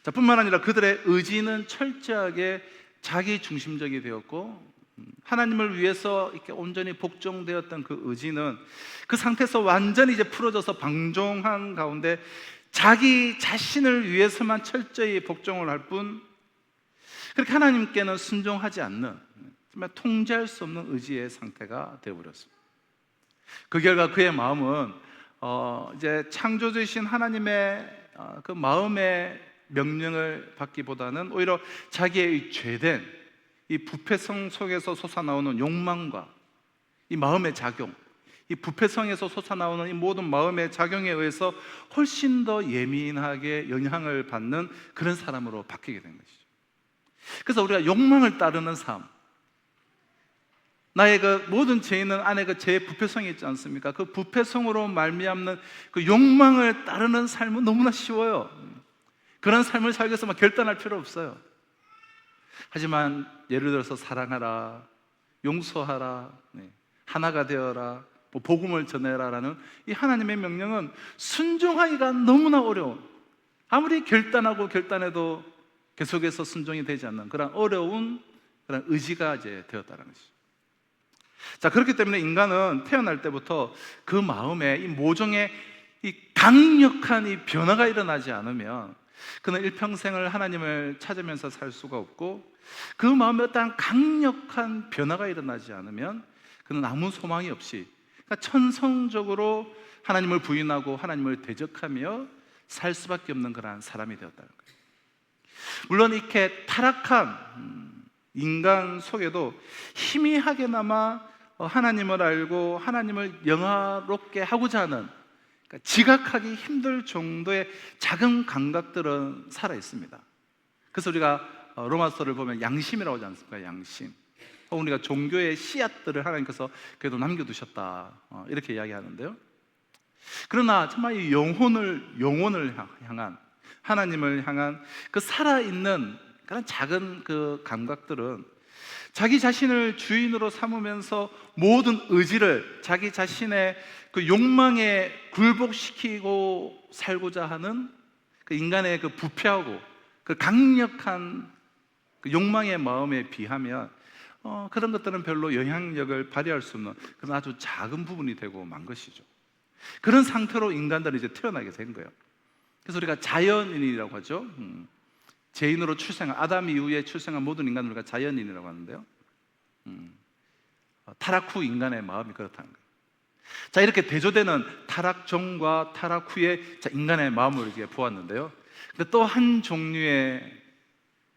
자, 뿐만 아니라 그들의 의지는 철저하게 자기 중심적이 되었고, 하나님을 위해서 이렇게 온전히 복종되었던 그 의지는 그 상태에서 완전히 이제 풀어져서 방종한 가운데 자기 자신을 위해서만 철저히 복종을 할 뿐, 그렇게 하나님께는 순종하지 않는, 정말 통제할 수 없는 의지의 상태가 되어버렸습니다. 그 결과 그의 마음은 이제 창조주이신 하나님의 그 마음의 명령을 받기보다는 오히려 자기의 죄된 이 부패성 속에서 솟아나오는 욕망과 이 마음의 작용, 이 부패성에서 솟아나오는 이 모든 마음의 작용에 의해서 훨씬 더 예민하게 영향을 받는 그런 사람으로 바뀌게 된 것이죠. 그래서 우리가 욕망을 따르는 삶, 나의 그 모든 죄인은 안에 그 죄의 부패성이 있지 않습니까? 그 부패성으로 말미암는 그 욕망을 따르는 삶은 너무나 쉬워요. 그런 삶을 살기 위해서 막 결단할 필요 없어요. 하지만 예를 들어서 사랑하라, 용서하라, 하나가 되어라, 복음을 전해라라는 이 하나님의 명령은 순종하기가 너무나 어려운, 아무리 결단하고 결단해도 계속해서 순종이 되지 않는 그런 어려운 그런 의지가 이제 되었다는 것이죠. 자, 그렇기 때문에 인간은 태어날 때부터 그 마음에 이 모종의 이 강력한 이 변화가 일어나지 않으면 그는 일평생을 하나님을 찾으면서 살 수가 없고, 그 마음에 어떠한 강력한 변화가 일어나지 않으면 그는 아무 소망이 없이, 그러니까 천성적으로 하나님을 부인하고 하나님을 대적하며 살 수밖에 없는 그러한 사람이 되었다는 거예요. 물론 이렇게 타락한 인간 속에도 희미하게나마 하나님을 알고 하나님을 영화롭게 하고자 하는, 그러니까 지각하기 힘들 정도의 작은 감각들은 살아 있습니다. 그래서 우리가 로마서를 보면 양심이라고 하지 않습니까? 양심. 우리가 종교의 씨앗들을 하나님께서 그래도 남겨두셨다, 이렇게 이야기하는데요. 그러나 정말 이 영혼을 향한, 하나님을 향한 그 살아있는 그런 작은 그 감각들은 자기 자신을 주인으로 삼으면서 모든 의지를 자기 자신의 그 욕망에 굴복시키고 살고자 하는 그 인간의 그 부패하고 그 강력한 그 욕망의 마음에 비하면 그런 것들은 별로 영향력을 발휘할 수 없는 그런 아주 작은 부분이 되고 만 것이죠. 그런 상태로 인간들이 이제 태어나게 된 거예요. 그래서 우리가 자연인이라고 하죠. 죄인으로 출생한, 아담 이후에 출생한 모든 인간을 우리가 자연인이라고 하는데요. 타락 후 인간의 마음이 그렇다는 거예요. 자, 이렇게 대조되는 타락 전과 타락 후의 인간의 마음을 이렇게 보았는데요. 근데 또 한 종류의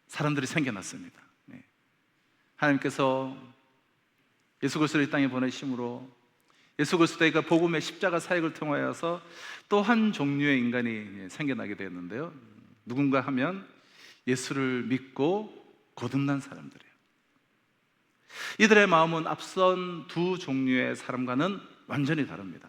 사람들이 생겨났습니다. 하나님께서 예수 그리스도를 이 땅에 보내심으로 예수 그리스도의 그 복음의 십자가 사역을 통하여서 또 한 종류의 인간이 생겨나게 되었는데요. 누군가 하면 예수를 믿고 거듭난 사람들이에요. 이들의 마음은 앞선 두 종류의 사람과는 완전히 다릅니다.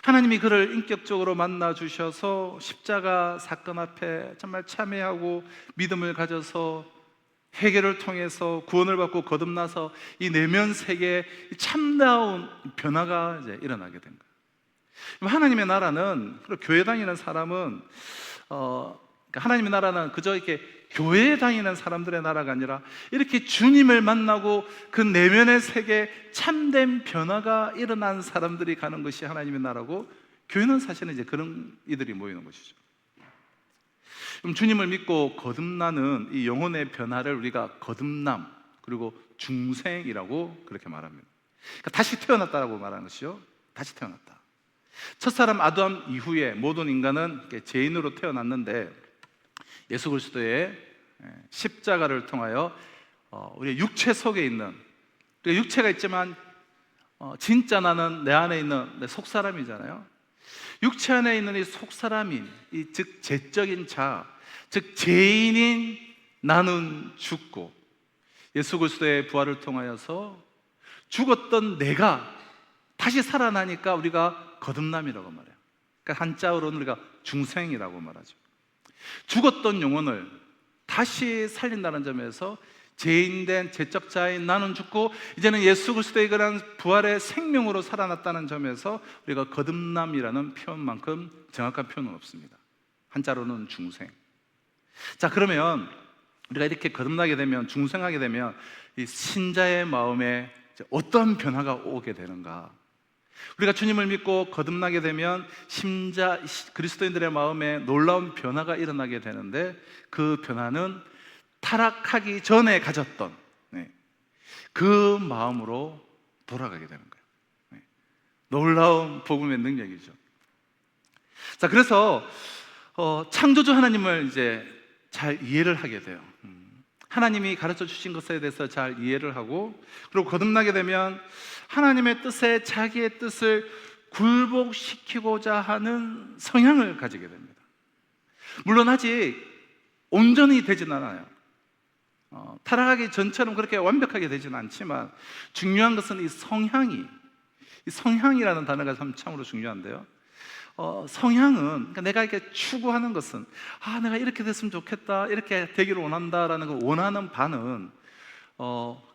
하나님이 그를 인격적으로 만나 주셔서 십자가 사건 앞에 정말 참회하고 믿음을 가져서 회개를 통해서 구원을 받고 거듭나서 이 내면 세계에 참다운 변화가 이제 일어나게 된 거예요. 하나님의 나라는, 교회 다니는 사람은 하나님의 나라는 그저 이렇게 교회에 다니는 사람들의 나라가 아니라 이렇게 주님을 만나고 그 내면의 세계에 참된 변화가 일어난 사람들이 가는 것이 하나님의 나라고, 교회는 사실은 이제 그런 이들이 모이는 것이죠. 그럼 주님을 믿고 거듭나는 이 영혼의 변화를 우리가 거듭남, 그리고 중생이라고 그렇게 말합니다. 그러니까 다시 태어났다라고 말하는 것이요. 다시 태어났다. 첫사람 아담 이후에 모든 인간은 죄인으로 태어났는데 예수 그리스도의 십자가를 통하여 우리 육체 속에 있는, 육체가 있지만 진짜 나는 내 안에 있는 내 속사람이잖아요. 육체 안에 있는 이 속사람인, 즉 죄적인 자, 즉 죄인인 나는 죽고 예수 그리스도의 부활을 통하여서 죽었던 내가 다시 살아나니까 우리가 거듭남이라고 말해요. 그러니까 한자어로는 우리가 중생이라고 말하죠. 죽었던 영혼을 다시 살린다는 점에서 죄인된 죄적 자인 나는 죽고 이제는 예수 그리스도의 그런 부활의 생명으로 살아났다는 점에서 우리가 거듭남이라는 표현만큼 정확한 표현은 없습니다. 한자로는 중생. 자, 그러면 우리가 이렇게 거듭나게 되면, 중생하게 되면 이 신자의 마음에 어떤 변화가 오게 되는가? 우리가 주님을 믿고 거듭나게 되면 그리스도인들의 마음에 놀라운 변화가 일어나게 되는데, 그 변화는 타락하기 전에 가졌던 그 마음으로 돌아가게 되는 거예요. 놀라운 복음의 능력이죠. 자, 그래서 창조주 하나님을 이제 잘 이해를 하게 돼요. 하나님이 가르쳐 주신 것에 대해서 잘 이해를 하고, 그리고 거듭나게 되면 하나님의 뜻에 자기의 뜻을 굴복시키고자 하는 성향을 가지게 됩니다. 물론 아직 온전히 되진 않아요. 타락하기 전처럼 그렇게 완벽하게 되지는 않지만 중요한 것은 이 성향이라는 단어가 참으로 중요한데요. 성향은, 그러니까 내가 이렇게 추구하는 것은 내가 이렇게 됐으면 좋겠다, 이렇게 되기를 원한다라는 그 원하는 바는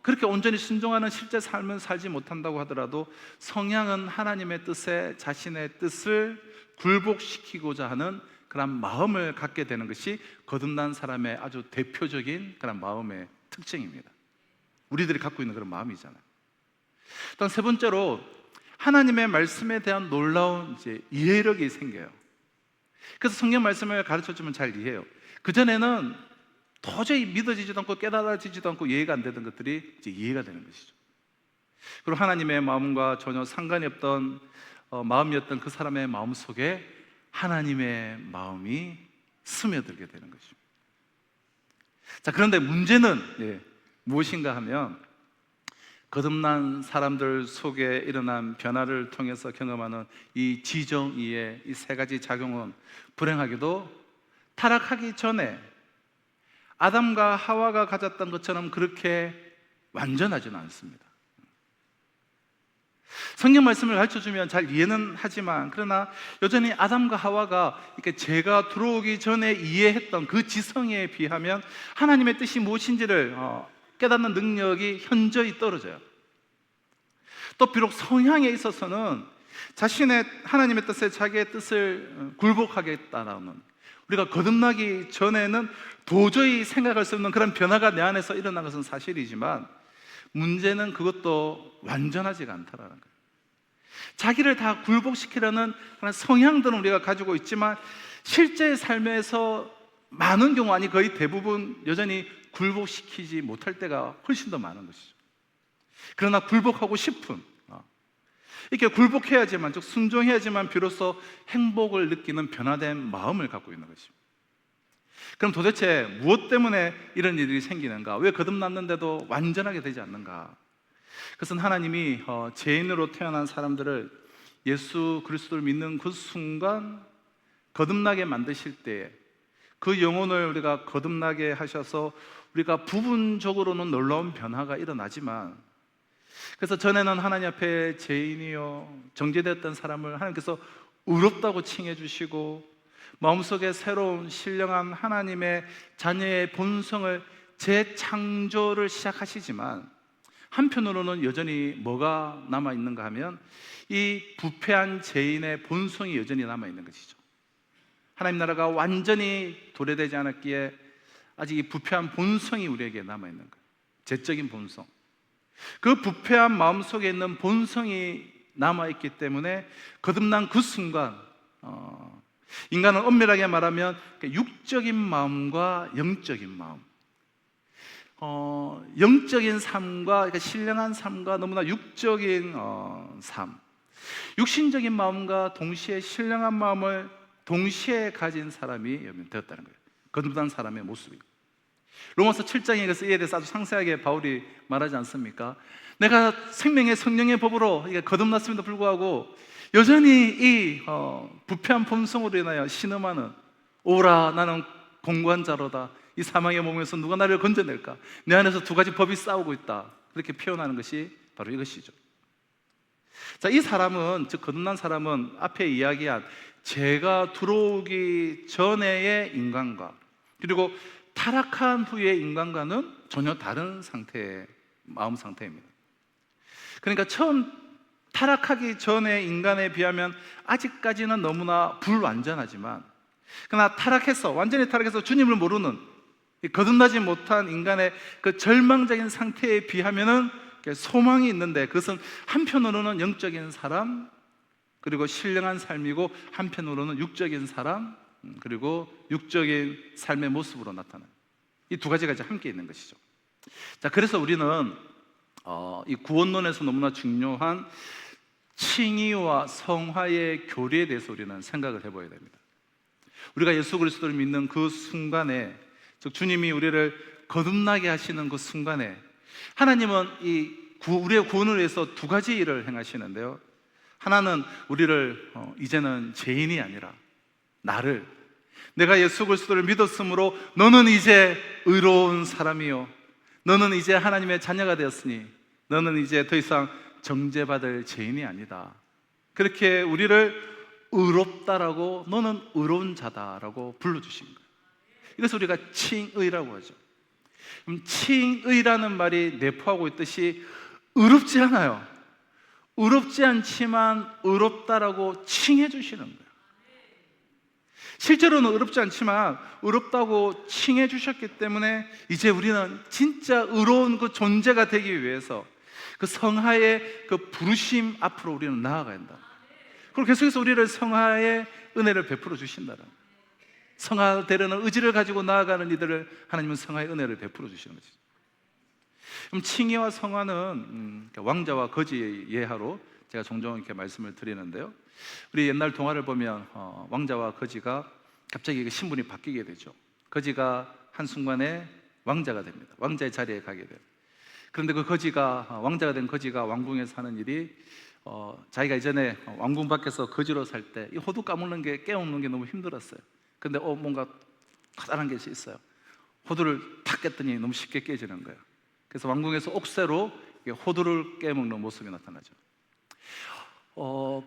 그렇게 온전히 순종하는 실제 삶은 살지 못한다고 하더라도 성향은 하나님의 뜻에 자신의 뜻을 굴복시키고자 하는 그런 마음을 갖게 되는 것이 거듭난 사람의 아주 대표적인 그런 마음의 특징입니다. 우리들이 갖고 있는 그런 마음이잖아요. 또 세 번째로 하나님의 말씀에 대한 놀라운 이해력이 생겨요. 그래서 성경 말씀을 가르쳐주면 잘 이해해요. 그전에는 도저히 믿어지지도 않고 깨달아지지도 않고 이해가 안 되던 것들이 이제 이해가 되는 것이죠. 그리고 하나님의 마음과 전혀 상관이 없던 마음이었던 그 사람의 마음 속에 하나님의 마음이 스며들게 되는 것입니다. 자, 그런데 문제는 무엇인가 하면 거듭난 사람들 속에 일어난 변화를 통해서 경험하는 이 지정의의 이 세 가지 작용은 불행하게도 타락하기 전에 아담과 하와가 가졌던 것처럼 그렇게 완전하지는 않습니다. 성경 말씀을 가르쳐주면 잘 이해는 하지만, 그러나 여전히 아담과 하와가 이렇게 죄가 들어오기 전에 이해했던 그 지성에 비하면 하나님의 뜻이 무엇인지를 깨닫는 능력이 현저히 떨어져요. 또 비록 성향에 있어서는 자신의 하나님의 뜻에 자기의 뜻을 굴복하겠다라는, 우리가 거듭나기 전에는 도저히 생각할 수 없는 그런 변화가 내 안에서 일어난 것은 사실이지만, 문제는 그것도 완전하지가 않다라는 거예요. 자기를 다 굴복시키려는 그런 성향들은 우리가 가지고 있지만 실제 삶에서 많은 경우, 아니 거의 대부분 여전히 굴복시키지 못할 때가 훨씬 더 많은 것이죠. 그러나 굴복하고 싶은, 이렇게 굴복해야지만, 즉 순종해야지만 비로소 행복을 느끼는 변화된 마음을 갖고 있는 것입니다. 그럼 도대체 무엇 때문에 이런 일이 생기는가? 왜 거듭났는데도 완전하게 되지 않는가? 그것은 하나님이 죄인으로 태어난 사람들을 예수 그리스도를 믿는 그 순간 거듭나게 만드실 때에 그 영혼을 우리가 거듭나게 하셔서 우리가 부분적으로는 놀라운 변화가 일어나지만, 그래서 전에는 하나님 앞에 죄인이요 정죄되었던 사람을 하나님께서 의롭다고 칭해 주시고 마음속에 새로운 신령한 하나님의 자녀의 본성을 재창조를 시작하시지만, 한편으로는 여전히 뭐가 남아있는가 하면 이 부패한 죄인의 본성이 여전히 남아있는 것이죠. 하나님 나라가 완전히 도래되지 않았기에 아직 이 부패한 본성이 우리에게 남아있는 거예요. 죄적인 본성. 그 부패한 마음속에 있는 본성이 남아있기 때문에 거듭난 그 순간 인간은 엄밀하게 말하면 육적인 마음과 영적인 마음, 영적인 삶과, 그러니까 신령한 삶과 너무나 육적인 삶, 육신적인 마음과 동시에 신령한 마음을 동시에 가진 사람이 되었다는 거예요. 거듭난 사람의 모습이. 로마서 7장에 그래서 이에 대해서 아주 상세하게 바울이 말하지 않습니까? 내가 생명의 성령의 법으로 거듭났음에도 불구하고 여전히 이 부패한 본성으로 인하여 신음하는, 오라 나는 공고한 자로다, 이 사망의 몸에서 누가 나를 건져낼까, 내 안에서 두 가지 법이 싸우고 있다, 그렇게 표현하는 것이 바로 이것이죠. 자, 이 사람은, 즉 거듭난 사람은 앞에 이야기한 죄가 들어오기 전의 인간과 그리고 타락한 후의 인간과는 전혀 다른 상태의 마음 상태입니다. 그러니까 처음 타락하기 전의 인간에 비하면 아직까지는 너무나 불완전하지만, 그러나 완전히 타락해서 주님을 모르는, 거듭나지 못한 인간의 그 절망적인 상태에 비하면은 소망이 있는데, 그것은 한편으로는 영적인 사람, 그리고 신령한 삶이고 한편으로는 육적인 사람, 그리고 육적인 삶의 모습으로 나타나요. 이 두 가지가 이제 함께 있는 것이죠. 자, 그래서 우리는 이 구원론에서 너무나 중요한 칭의와 성화의 교리에 대해서 우리는 생각을 해봐야 됩니다. 우리가 예수 그리스도를 믿는 그 순간에, 즉 주님이 우리를 거듭나게 하시는 그 순간에 하나님은 우리의 구원을 위해서 두 가지 일을 행하시는데요, 하나는 우리를 이제는 죄인이 아니라 나를, 내가 예수 그리스도를 믿었으므로 너는 이제 의로운 사람이요, 너는 이제 하나님의 자녀가 되었으니 너는 이제 더 이상 정죄받을 죄인이 아니다, 그렇게 우리를 의롭다라고, 너는 의로운 자다라고 불러주신 거예요. 이것을 우리가 칭의라고 하죠. 그럼 칭의라는 말이 내포하고 있듯이 의롭지 않아요. 의롭지 않지만 의롭다라고 칭해 주시는 거예요. 실제로는 의롭지 않지만 의롭다고 칭해 주셨기 때문에 이제 우리는 진짜 의로운 그 존재가 되기 위해서 그 성화의 그 부르심 앞으로 우리는 나아가야 한다. 그리고 계속해서 우리를 성화의 은혜를 베풀어 주신다는, 성화되려는 의지를 가지고 나아가는 이들을 하나님은 성화의 은혜를 베풀어 주시는 거죠. 그럼 칭의와 성화는 왕자와 거지의 예화로 제가 종종 이렇게 말씀을 드리는데요, 우리 옛날 동화를 보면 왕자와 거지가 갑자기 신분이 바뀌게 되죠. 거지가 한순간에 왕자가 됩니다. 왕자의 자리에 가게 돼요. 그런데 그 거지가, 왕자가 된 거지가 왕궁에서 하는 일이, 자기가 이전에 왕궁 밖에서 거지로 살 때 이 호두 까먹는 게, 깨우는 게 너무 힘들었어요. 근데 뭔가 커다란 게 있어요. 호두를 탁 깼더니 너무 쉽게 깨지는 거예요. 그래서 왕궁에서 옥새로 호두를 깨먹는 모습이 나타나죠.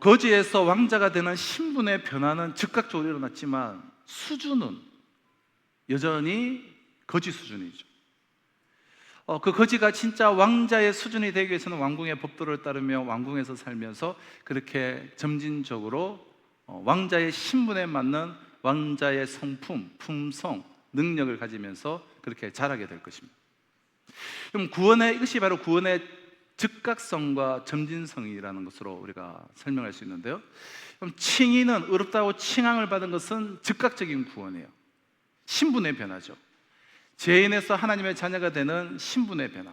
거지에서 왕자가 되는 신분의 변화는 즉각적으로 일어났지만 수준은 여전히 거지 수준이죠. 그 거지가 진짜 왕자의 수준이 되기 위해서는 왕궁의 법도를 따르며 왕궁에서 살면서 그렇게 점진적으로 왕자의 신분에 맞는 왕자의 성품, 품성, 능력을 가지면서 그렇게 자라게 될 것입니다. 그럼 이것이 바로 구원의 즉각성과 점진성이라는 것으로 우리가 설명할 수 있는데요, 그럼 칭의는, 의롭다고 칭함을 받은 것은 즉각적인 구원이에요. 신분의 변화죠. 죄인에서 하나님의 자녀가 되는 신분의 변화.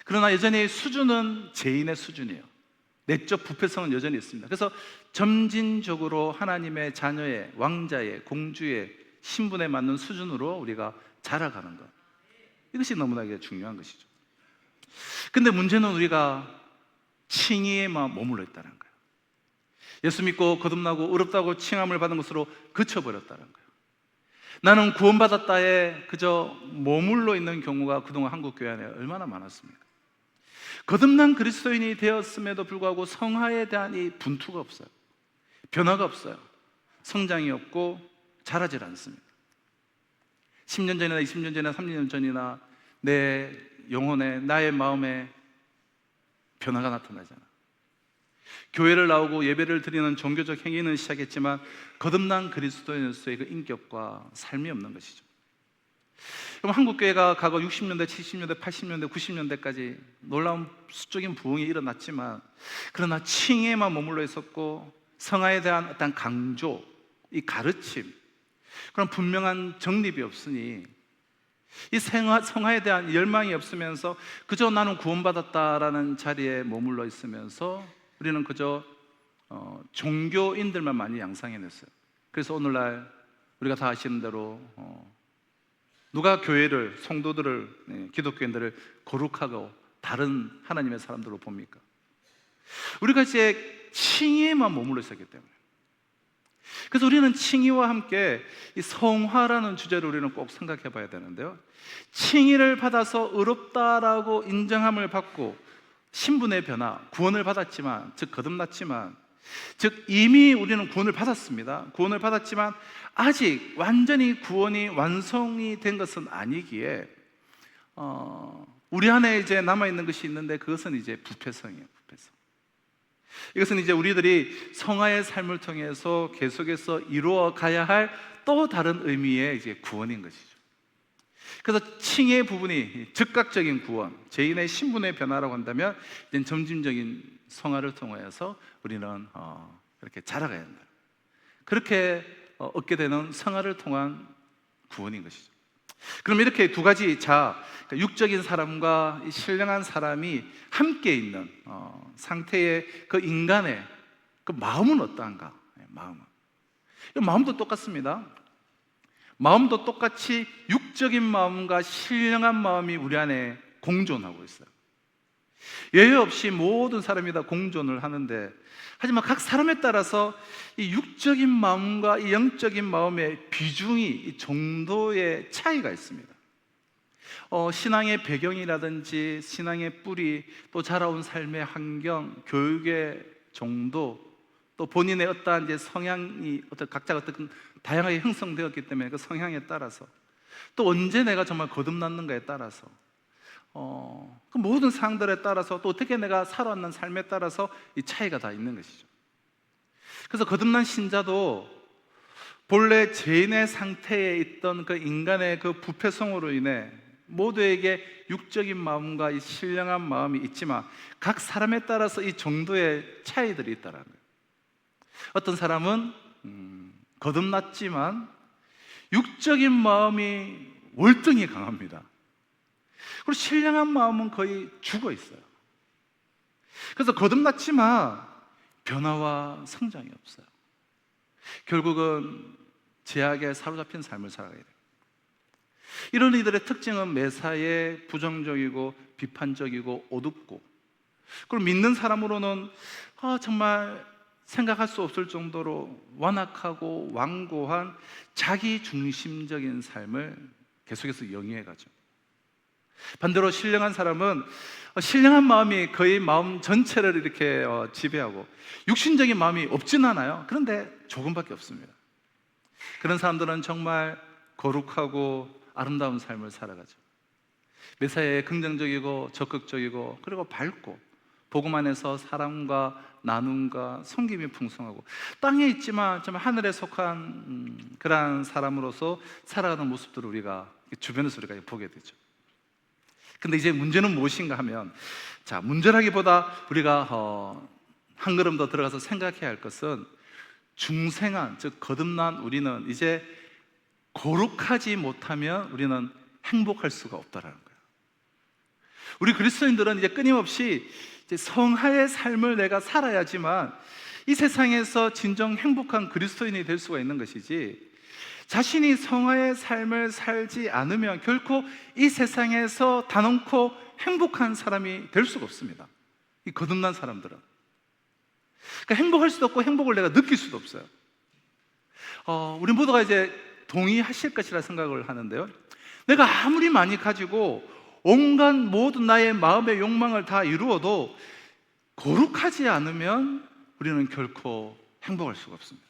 그러나 여전히 수준은 죄인의 수준이에요. 내적 부패성은 여전히 있습니다. 그래서 점진적으로 하나님의 자녀의, 왕자의, 공주의 신분에 맞는 수준으로 우리가 자라가는 것, 이것이 너무나 중요한 것이죠. 근데 문제는 우리가 칭의에만 머물러 있다는 거예요. 예수 믿고 거듭나고 의롭다고 칭함을 받은 것으로 그쳐버렸다는 거예요. 나는 구원받았다에 그저 머물러 있는 경우가 그동안 한국 교회 안에 얼마나 많았습니까? 거듭난 그리스도인이 되었음에도 불구하고 성화에 대한 이 분투가 없어요. 변화가 없어요. 성장이 없고 자라질 않습니다. 10년 전이나 20년 전이나 30년 전이나 내 영혼에, 나의 마음에 변화가 나타나잖아. 교회를 나오고 예배를 드리는 종교적 행위는 시작했지만 거듭난 그리스도인으로서의 그 인격과 삶이 없는 것이죠. 그럼 한국교회가 과거 60년대, 70년대, 80년대, 90년대까지 놀라운 수적인 부흥이 일어났지만, 그러나 칭의에만 머물러 있었고 성화에 대한 어떤 강조, 이 가르침, 그런 분명한 정립이 없으니 이 성화에 대한 열망이 없으면서 그저 나는 구원받았다라는 자리에 머물러 있으면서 우리는 그저 종교인들만 많이 양상해냈어요. 그래서 오늘날 우리가 다 아시는 대로 누가 교회를, 성도들을, 기독교인들을 거룩하고 다른 하나님의 사람들로 봅니까? 우리가 이제 칭의에만 머물러 있었기 때문에. 그래서 우리는 칭의와 함께 이 성화라는 주제를 우리는 꼭 생각해 봐야 되는데요, 칭의를 받아서 의롭다라고 인정함을 받고 신분의 변화, 구원을 받았지만, 즉 거듭났지만, 즉 이미 우리는 구원을 받았습니다. 구원을 받았지만 아직 완전히 구원이 완성이 된 것은 아니기에 우리 안에 이제 남아있는 것이 있는데, 그것은 이제 부패성이에요. 부패성. 이것은 이제 우리들이 성화의 삶을 통해서 계속해서 이루어 가야 할 또 다른 의미의 이제 구원인 것이죠. 그래서 칭의 부분이 즉각적인 구원, 죄인의 신분의 변화라고 한다면, 이제 점진적인 성화를 통해서 우리는 그렇게 자라가야 한다. 그렇게 얻게 되는 성화를 통한 구원인 것이죠. 그럼 이렇게 두 가지 그러니까 육적인 사람과 이 신령한 사람이 함께 있는 상태의 그 인간의 그 마음은 어떠한가? 마음도 똑같습니다. 마음도 똑같이 육적인 마음과 신령한 마음이 우리 안에 공존하고 있어요. 예외 없이 모든 사람이 다 공존을 하는데, 하지만 각 사람에 따라서 이 육적인 마음과 이 영적인 마음의 비중이, 이 정도의 차이가 있습니다. 신앙의 배경이라든지 신앙의 뿌리, 또 자라온 삶의 환경, 교육의 정도, 또 본인의 어떠한 이제 성향이 각자가 어떤 다양하게 형성되었기 때문에 그 성향에 따라서, 또 언제 내가 정말 거듭났는가에 따라서, 그 모든 사항들에 따라서, 또 어떻게 내가 살아왔는 삶에 따라서 이 차이가 다 있는 것이죠. 그래서 거듭난 신자도 본래 죄인의 상태에 있던 그 인간의 그 부패성으로 인해 모두에게 육적인 마음과 이 신령한 마음이 있지만, 각 사람에 따라서 이 정도의 차이들이 있다는 거예요. 어떤 사람은 거듭났지만 육적인 마음이 월등히 강합니다. 그리고 신령한 마음은 거의 죽어 있어요. 그래서 거듭났지만 변화와 성장이 없어요. 결국은 죄악에 사로잡힌 삶을 살아가야 돼요. 이런 이들의 특징은 매사에 부정적이고 비판적이고 어둡고, 그리고 믿는 사람으로는 정말 생각할 수 없을 정도로 완악하고 완고한 자기 중심적인 삶을 계속해서 영위해가죠. 반대로 신령한 사람은 신령한 마음이 거의 마음 전체를 이렇게 지배하고, 육신적인 마음이 없진 않아요. 그런데 조금밖에 없습니다. 그런 사람들은 정말 거룩하고 아름다운 삶을 살아가죠. 매사에 긍정적이고 적극적이고, 그리고 밝고, 복음 안에서 사랑과 나눔과 섬김이 풍성하고, 땅에 있지만 좀 하늘에 속한 그러한 사람으로서 살아가는 모습들을 우리가 주변에서 우리가 보게 되죠. 근데 이제 문제는 무엇인가 하면, 문제라기보다 우리가 한 걸음 더 들어가서 생각해야 할 것은, 중생한, 즉 거듭난 우리는 이제 거룩하지 못하면 우리는 행복할 수가 없다라는 거예요. 우리 그리스도인들은 이제 끊임없이 이제 성화의 삶을 내가 살아야지만 이 세상에서 진정 행복한 그리스도인이 될 수가 있는 것이지, 자신이 성화의 삶을 살지 않으면 결코 이 세상에서 단언코 행복한 사람이 될 수가 없습니다. 이 거듭난 사람들은. 그러니까 행복할 수도 없고 행복을 내가 느낄 수도 없어요. 우리 모두가 이제 동의하실 것이라 생각을 하는데요, 내가 아무리 많이 가지고 온갖 모든 나의 마음의 욕망을 다 이루어도 거룩하지 않으면 우리는 결코 행복할 수가 없습니다.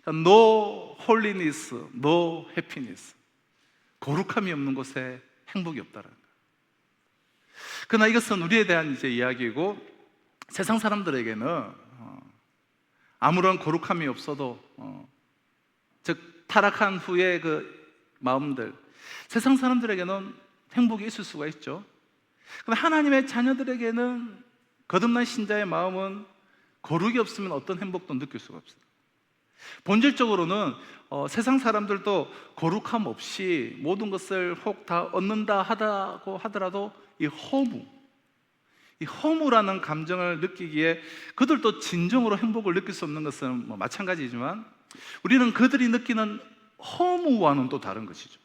그러니까 no holiness, no happiness. 거룩함이 없는 곳에 행복이 없다는 거예요. 그러나 이것은 우리에 대한 이제 이야기이고, 세상 사람들에게는 아무런 거룩함이 없어도, 즉 타락한 후에 그 마음들, 세상 사람들에게는 행복이 있을 수가 있죠. 그런데 하나님의 자녀들에게는, 거듭난 신자의 마음은 거룩이 없으면 어떤 행복도 느낄 수가 없어요. 본질적으로는 세상 사람들도 거룩함 없이 모든 것을 혹 다 얻는다 하다고 하더라도 이 허무라는 감정을 느끼기에 그들도 진정으로 행복을 느낄 수 없는 것은 뭐 마찬가지지만 우리는 그들이 느끼는 허무와는 또 다른 것이죠.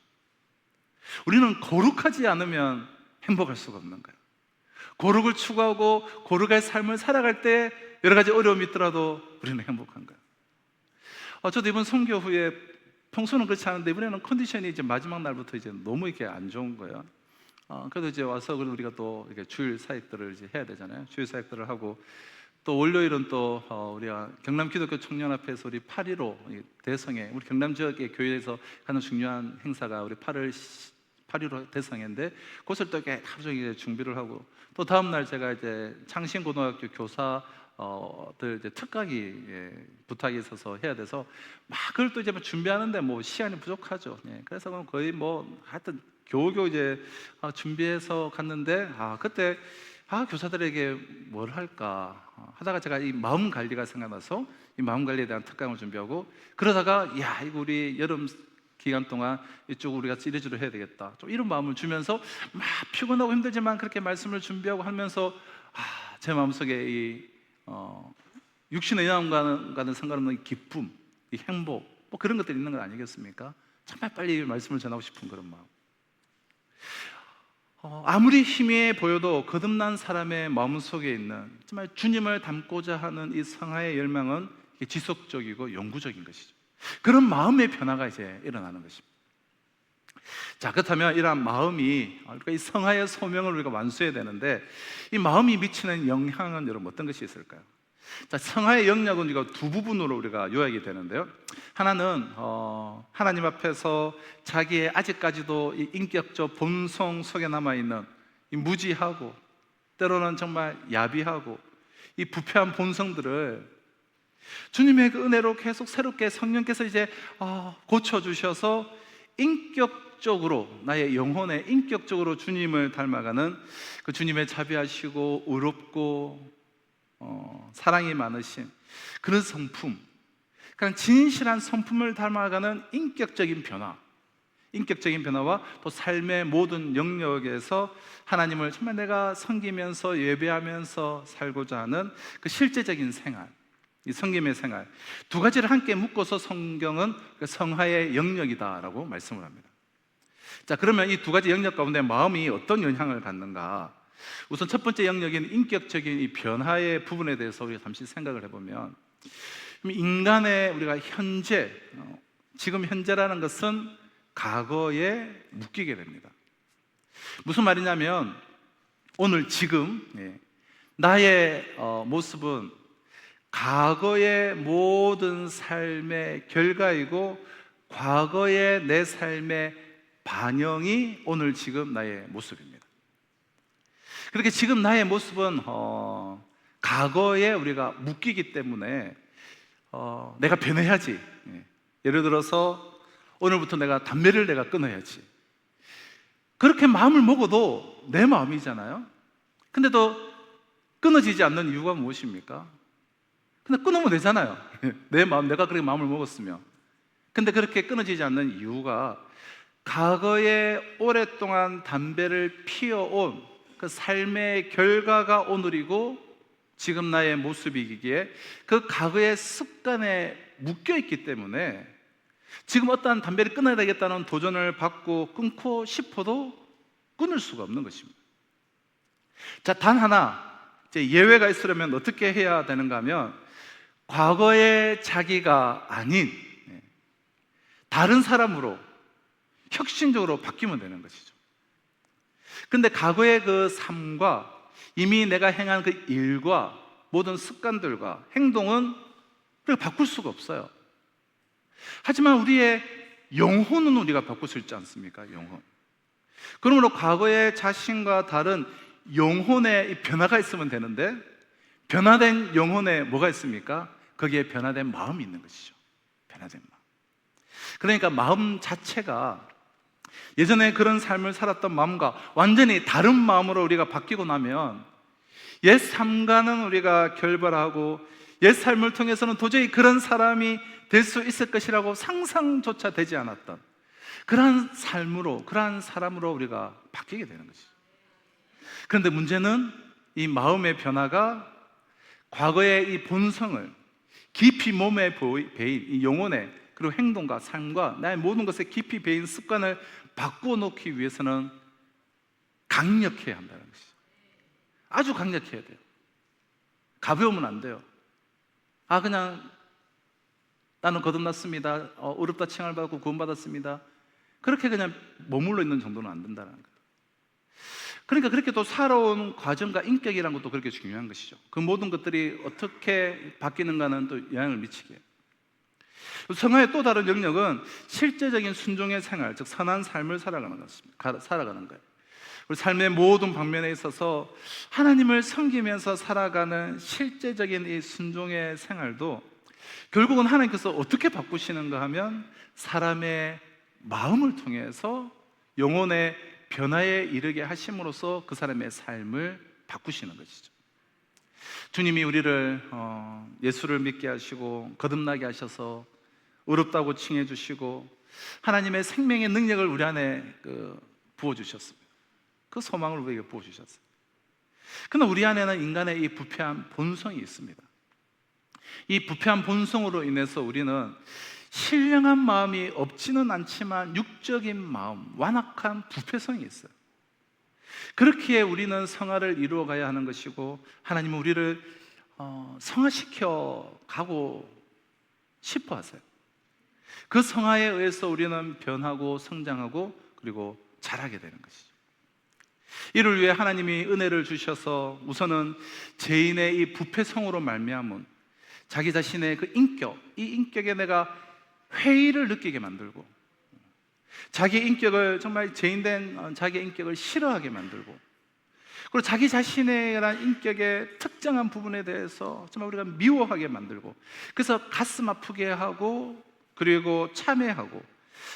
우리는 거룩하지 않으면 행복할 수가 없는 거예요. 거룩을 추구하고 거룩의 삶을 살아갈 때 여러 가지 어려움이 있더라도 우리는 행복한 거예요. 저도 이번 선교 후에 평소는 그렇지 않은데 이번에는 컨디션이 이제 마지막 날부터 이제 너무 이렇게 안 좋은 거예요. 그래도 이제 와서 우리가 또 이렇게 주일 사역들을 이제 해야 되잖아요. 주일 사역들을 하고 또 월요일은 또 우리가 경남 기독교 청년앞에서 우리 8.15 대성회, 우리 경남 지역의 교회에서 하는 중요한 행사가 우리 8.15 대성회인데 그것을 또 이렇게 하루 종일 준비를 하고 또 다음 날 제가 이제 창신고등학교 교사들 이제 특강이 부탁이 있어서 해야 돼서 막 그걸 또 이제 준비하는데 뭐 시간이 부족하죠. 그래서 거의 뭐 하여튼 겨우겨우 이제 준비해서 갔는데 그때 교사들에게 뭘 할까 하다가 제가 이 마음 관리가 생각나서 이 마음 관리에 대한 특강을 준비하고 그러다가 이거 우리 여름 기간 동안 이쪽 우리가 이래저래 해야 되겠다 좀 이런 마음을 주면서 막 피곤하고 힘들지만 그렇게 말씀을 준비하고 하면서 제 마음속에 이 육신의 영혼과는 상관없는 기쁨, 이 행복 뭐 그런 것들이 있는 건 아니겠습니까? 정말 빨리 말씀을 전하고 싶은 그런 마음. 아무리 힘이 보여도 거듭난 사람의 마음속에 있는 정말 주님을 닮고자 하는 이 성화의 열망은 지속적이고 영구적인 것이죠. 그런 마음의 변화가 이제 일어나는 것입니다. 자, 그렇다면 이러한 마음이 이 성화의 소명을 우리가 완수해야 되는데 이 마음이 미치는 영향은 여러분 어떤 것이 있을까요? 자, 성화의 영역은 우리가 두 부분으로 우리가 요약이 되는데요. 하나는 하나님 앞에서 자기의 아직까지도 이 인격적 본성 속에 남아있는 이 무지하고 때로는 정말 야비하고 이 부패한 본성들을 주님의 그 은혜로 계속 새롭게 성령께서 이제 고쳐주셔서 인격적으로 나의 영혼에 인격적으로 주님을 닮아가는 그 주님의 자비하시고 의롭고 사랑이 많으신 그런 성품, 그러니까 진실한 성품을 닮아가는 인격적인 변화와 또 삶의 모든 영역에서 하나님을 정말 내가 섬기면서 예배하면서 살고자 하는 그 실제적인 생활, 이 섬김의 생활 두 가지를 함께 묶어서 성경은 성화의 영역이다라고 말씀을 합니다. 자, 그러면 이 두 가지 영역 가운데 마음이 어떤 영향을 갖는가? 우선 첫 번째 영역인 인격적인 이 변화의 부분에 대해서 우리가 잠시 생각을 해보면 인간의 우리가 현재, 지금 현재라는 것은 과거에 묶이게 됩니다. 무슨 말이냐면 오늘 지금 나의 모습은 과거의 모든 삶의 결과이고 과거의 내 삶의 반영이 오늘 지금 나의 모습입니다. 그렇게 지금 나의 모습은 과거에 우리가 묶이기 때문에 내가 변해야지. 예를 들어서 오늘부터 내가 담배를 내가 끊어야지. 그렇게 마음을 먹어도 내 마음이잖아요. 근데도 끊어지지 않는 이유가 무엇입니까? 근데 끊으면 되잖아요. 내 마음, 내가 그렇게 마음을 먹었으면. 근데 그렇게 끊어지지 않는 이유가 과거에 오랫동안 담배를 피워온 그 삶의 결과가 오늘이고 지금 나의 모습이기에 그 과거의 습관에 묶여있기 때문에 지금 어떠한 담배를 끊어야 되겠다는 도전을 받고 끊고 싶어도 끊을 수가 없는 것입니다. 자, 단 하나 이제 예외가 있으려면 어떻게 해야 되는가 하면 과거의 자기가 아닌 다른 사람으로 혁신적으로 바뀌면 되는 것이죠. 근데 과거의 그 삶과 이미 내가 행한 그 일과 모든 습관들과 행동은 우리가 바꿀 수가 없어요. 하지만 우리의 영혼은 우리가 바꿀 수 있지 않습니까? 영혼. 그러므로 과거의 자신과 다른 영혼의 변화가 있으면 되는데 변화된 영혼에 뭐가 있습니까? 거기에 변화된 마음이 있는 것이죠. 변화된 마음. 그러니까 마음 자체가 예전에 그런 삶을 살았던 마음과 완전히 다른 마음으로 우리가 바뀌고 나면 옛 삶과는 우리가 결별하고 옛 삶을 통해서는 도저히 그런 사람이 될 수 있을 것이라고 상상조차 되지 않았던 그러한 삶으로, 그러한 사람으로 우리가 바뀌게 되는 것이죠. 그런데 문제는 이 마음의 변화가 과거의 이 본성을 깊이 몸에 배인 이 영혼의, 그리고 행동과 삶과 나의 모든 것에 깊이 배인 습관을 바꾸어 놓기 위해서는 강력해야 한다는 것이죠. 아주 강력해야 돼요. 가벼우면 안 돼요. 그냥 나는 거듭났습니다, 의롭다 칭함을 받고 구원받았습니다, 그렇게 그냥 머물러 있는 정도는 안 된다는 거예요. 그러니까 그렇게 또 살아온 과정과 인격이라는 것도 그렇게 중요한 것이죠. 그 모든 것들이 어떻게 바뀌는가는 또 영향을 미치게 해요. 성화의 또 다른 영역은 실제적인 순종의 생활, 즉 선한 삶을 살아가는 거예요. 우리 삶의 모든 방면에 있어서 하나님을 섬기면서 살아가는 실제적인 이 순종의 생활도 결국은 하나님께서 어떻게 바꾸시는가 하면 사람의 마음을 통해서 영혼의 변화에 이르게 하심으로써 그 사람의 삶을 바꾸시는 것이죠. 주님이 우리를 예수를 믿게 하시고 거듭나게 하셔서 의롭다고 칭해 주시고 하나님의 생명의 능력을 우리 안에 부어주셨습니다. 그 소망을 우리에게 부어주셨어요. 그러나 우리 안에는 인간의 이 부패한 본성이 있습니다. 이 부패한 본성으로 인해서 우리는 신령한 마음이 없지는 않지만 육적인 마음, 완악한 부패성이 있어요. 그렇기에 우리는 성화를 이루어 가야 하는 것이고 하나님은 우리를 성화시켜 가고 싶어 하세요. 그 성화에 의해서 우리는 변하고 성장하고 그리고 자라게 되는 것이죠. 이를 위해 하나님이 은혜를 주셔서 우선은 죄인의 이 부패성으로 말미암은 자기 자신의 그 인격, 이 인격에 내가 회의를 느끼게 만들고 자기 인격을 정말 죄인된 자기 인격을 싫어하게 만들고 그리고 자기 자신의 인격의 특정한 부분에 대해서 정말 우리가 미워하게 만들고 그래서 가슴 아프게 하고 그리고 참회하고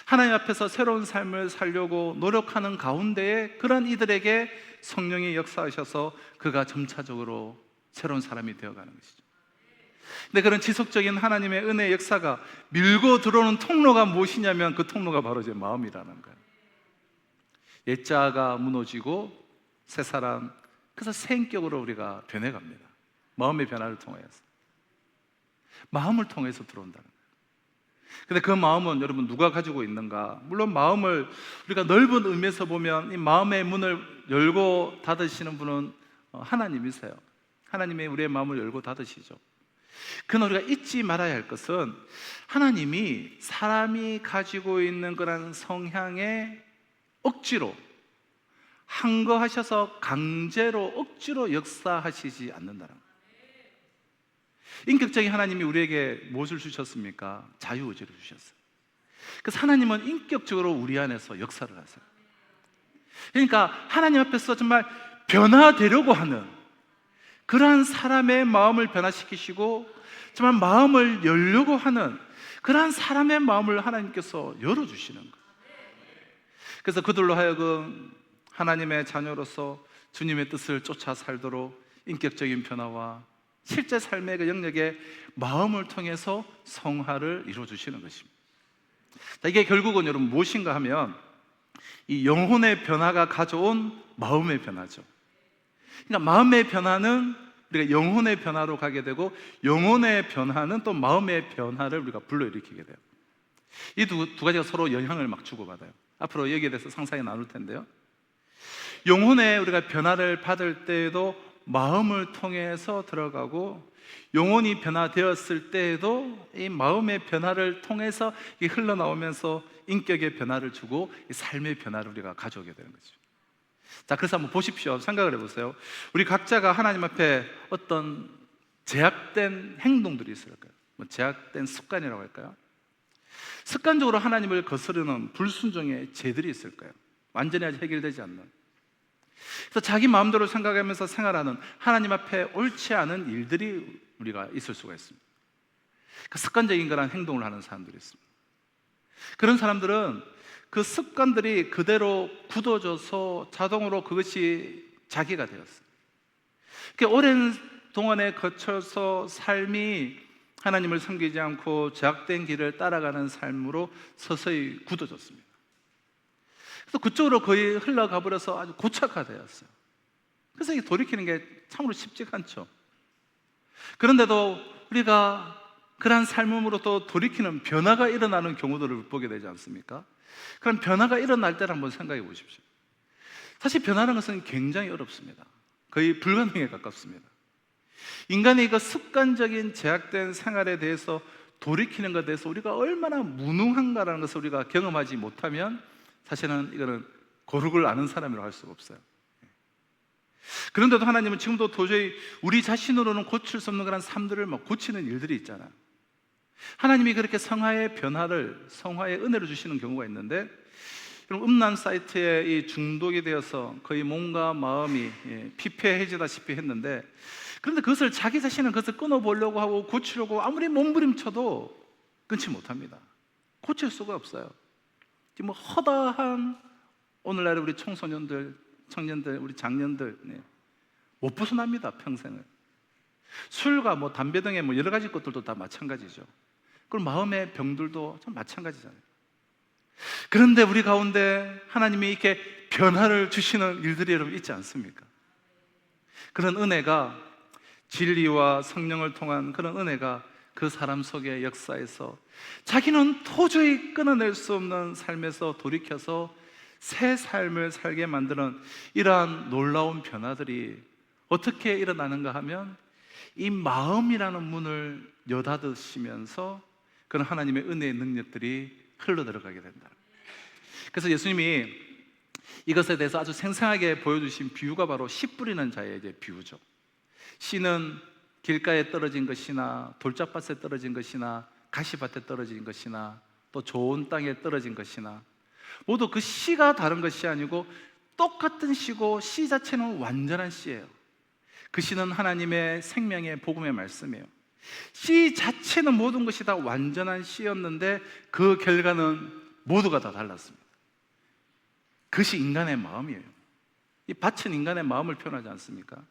하나님 앞에서 새로운 삶을 살려고 노력하는 가운데에 그런 이들에게 성령이 역사하셔서 그가 점차적으로 새로운 사람이 되어가는 것이죠. 근데 그런 지속적인 하나님의 은혜의 역사가 밀고 들어오는 통로가 무엇이냐면 그 통로가 바로 제 마음이라는 거예요. 옛자가 무너지고 새 사람, 그래서 새 인격으로 우리가 변해갑니다. 마음의 변화를 통해서, 마음을 통해서 들어온다는 거예요. 근데 그 마음은 여러분 누가 가지고 있는가? 물론 마음을 우리가 넓은 의미에서 보면 이 마음의 문을 열고 닫으시는 분은 하나님이세요. 하나님이 우리의 마음을 열고 닫으시죠. 그러나 우리가 잊지 말아야 할 것은 하나님이 사람이 가지고 있는 그런 성향에 억지로 항거하셔서 강제로 억지로 역사하시지 않는다는 거예요. 인격적인 하나님이 우리에게 무엇을 주셨습니까? 자유의지를 주셨어요. 그래서 하나님은 인격적으로 우리 안에서 역사를 하세요. 그러니까 하나님 앞에서 정말 변화되려고 하는 그러한 사람의 마음을 변화시키시고 정말 마음을 열려고 하는 그러한 사람의 마음을 하나님께서 열어주시는 거예요. 그래서 그들로 하여금 하나님의 자녀로서 주님의 뜻을 쫓아 살도록 인격적인 변화와 실제 삶의 그 영역에 마음을 통해서 성화를 이루어주시는 것입니다. 자, 이게 결국은 여러분 무엇인가 하면 이 영혼의 변화가 가져온 마음의 변화죠. 그러니까 마음의 변화는 우리가 영혼의 변화로 가게 되고 영혼의 변화는 또 마음의 변화를 우리가 불러일으키게 돼요. 이 두 가지가 서로 영향을 막 주고받아요. 앞으로 여기에 대해서 상세히 나눌 텐데요. 영혼의 우리가 변화를 받을 때에도 마음을 통해서 들어가고 영혼이 변화되었을 때에도 이 마음의 변화를 통해서 흘러나오면서 인격의 변화를 주고 이 삶의 변화를 우리가 가져오게 되는 거죠. 자, 그래서 한번 보십시오. 생각을 해보세요. 우리 각자가 하나님 앞에 어떤 제약된 행동들이 있을까요? 제약된 습관이라고 할까요? 습관적으로 하나님을 거스르는 불순종의 죄들이 있을까요? 완전히 아직 해결되지 않는. 그래서 자기 마음대로 생각하면서 생활하는 하나님 앞에 옳지 않은 일들이 우리가 있을 수가 있습니다. 그 습관적인 그런 행동을 하는 사람들이 있습니다. 그런 사람들은 그 습관들이 그대로 굳어져서 자동으로 그것이 자기가 되었어요. 오랜 동안에 거쳐서 삶이 하나님을 섬기지 않고 죄악된 길을 따라가는 삶으로 서서히 굳어졌습니다. 그래서 그쪽으로 거의 흘러가 버려서 아주 고착화되었어요. 그래서 이 돌이키는 게 참으로 쉽지가 않죠. 그런데도 우리가 그러한 삶으로 또 돌이키는 변화가 일어나는 경우들을 보게 되지 않습니까? 그럼 변화가 일어날 때를 한번 생각해 보십시오. 사실 변화라는 것은 굉장히 어렵습니다. 거의 불가능에 가깝습니다. 인간의 그 습관적인 제약된 생활에 대해서 돌이키는 것에 대해서 우리가 얼마나 무능한가라는 것을 우리가 경험하지 못하면 사실은 이거는 고르를 아는 사람이라고 할 수가 없어요. 그런데도 하나님은 지금도 도저히 우리 자신으로는 고칠 수 없는 그런 삶들을 막 고치는 일들이 있잖아요. 하나님이 그렇게 성화의 변화를, 성화의 은혜를 주시는 경우가 있는데, 여러분 음란 사이트에 이 중독이 되어서 거의 몸과 마음이 피폐해지다시피 했는데, 그런데 그것을 자기 자신은 그것을 끊어보려고 하고 고치려고 아무리 몸부림쳐도 끊지 못합니다. 고칠 수가 없어요. 지금 뭐 허다한 오늘날의 우리 청소년들, 청년들, 우리 장년들 못 벗어납니다, 평생을. 술과 뭐 담배 등의 뭐 여러 가지 것들도 다 마찬가지죠. 그리고 마음의 병들도 참 마찬가지잖아요. 그런데 우리 가운데 하나님이 이렇게 변화를 주시는 일들이 여러분 있지 않습니까? 그런 은혜가, 진리와 성령을 통한 그런 은혜가 그 사람 속의 역사에서 자기는 도저히 끊어낼 수 없는 삶에서 돌이켜서 새 삶을 살게 만드는 이러한 놀라운 변화들이 어떻게 일어나는가 하면 이 마음이라는 문을 여닫으시면서 그런 하나님의 은혜의 능력들이 흘러들어가게 된다. 그래서 예수님이 이것에 대해서 아주 생생하게 보여주신 비유가 바로 씨 뿌리는 자의 이제 비유죠. 씨는 길가에 떨어진 것이나 돌짝밭에 떨어진 것이나 가시밭에 떨어진 것이나 또 좋은 땅에 떨어진 것이나 모두 그 씨가 다른 것이 아니고 똑같은 씨고 씨 자체는 완전한 씨예요. 그 씨는 하나님의 생명의 복음의 말씀이에요. 씨 자체는 모든 것이 다 완전한 씨였는데 그 결과는 모두가 다 달랐습니다. 그것이 인간의 마음이에요. 이 밭은 인간의 마음을 표현하지 않습니까?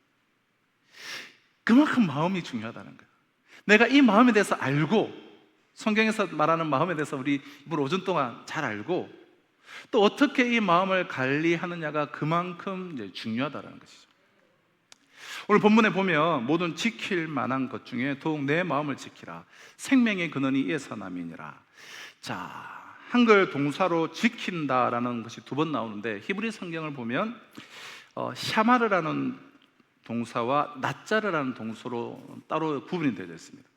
그만큼 마음이 중요하다는 거예요. 내가 이 마음에 대해서 알고, 성경에서 말하는 마음에 대해서 우리 이번 오전 동안 잘 알고, 또 어떻게 이 마음을 관리하느냐가 그만큼 이제 중요하다는 것이죠. 오늘 본문에 보면 모든 지킬 만한 것 중에 더욱 내 마음을 지키라. 생명의 근원이 이에서 남이니라. 자, 한글 동사로 지킨다라는 것이 두 번 나오는데 히브리 성경을 보면 샤마르라는 동사와 낫자르라는 동사로 따로 구분이 되어 있습니다.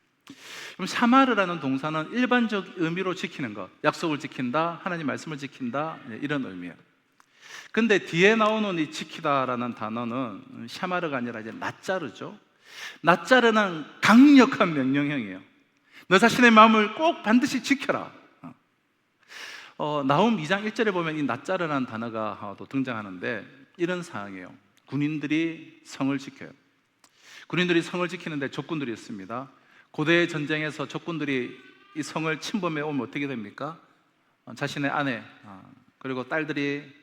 그럼 샤마르라는 동사는 일반적 의미로 지키는 것, 약속을 지킨다, 하나님 말씀을 지킨다, 이런 의미예요. 근데 뒤에 나오는 이 지키다라는 단어는 샤마르가 아니라 이제 낫자르죠. 낫자르는 강력한 명령형이에요. 너 자신의 마음을 꼭 반드시 지켜라. 나훔 2장 1절에 보면 이 낫자르라는 단어가 또 등장하는데 이런 상황이에요. 군인들이 성을 지켜요. 군인들이 성을 지키는데 조건들이 있습니다. 고대 전쟁에서 적군들이 이 성을 침범해 오면 어떻게 됩니까? 자신의 아내 그리고 딸들이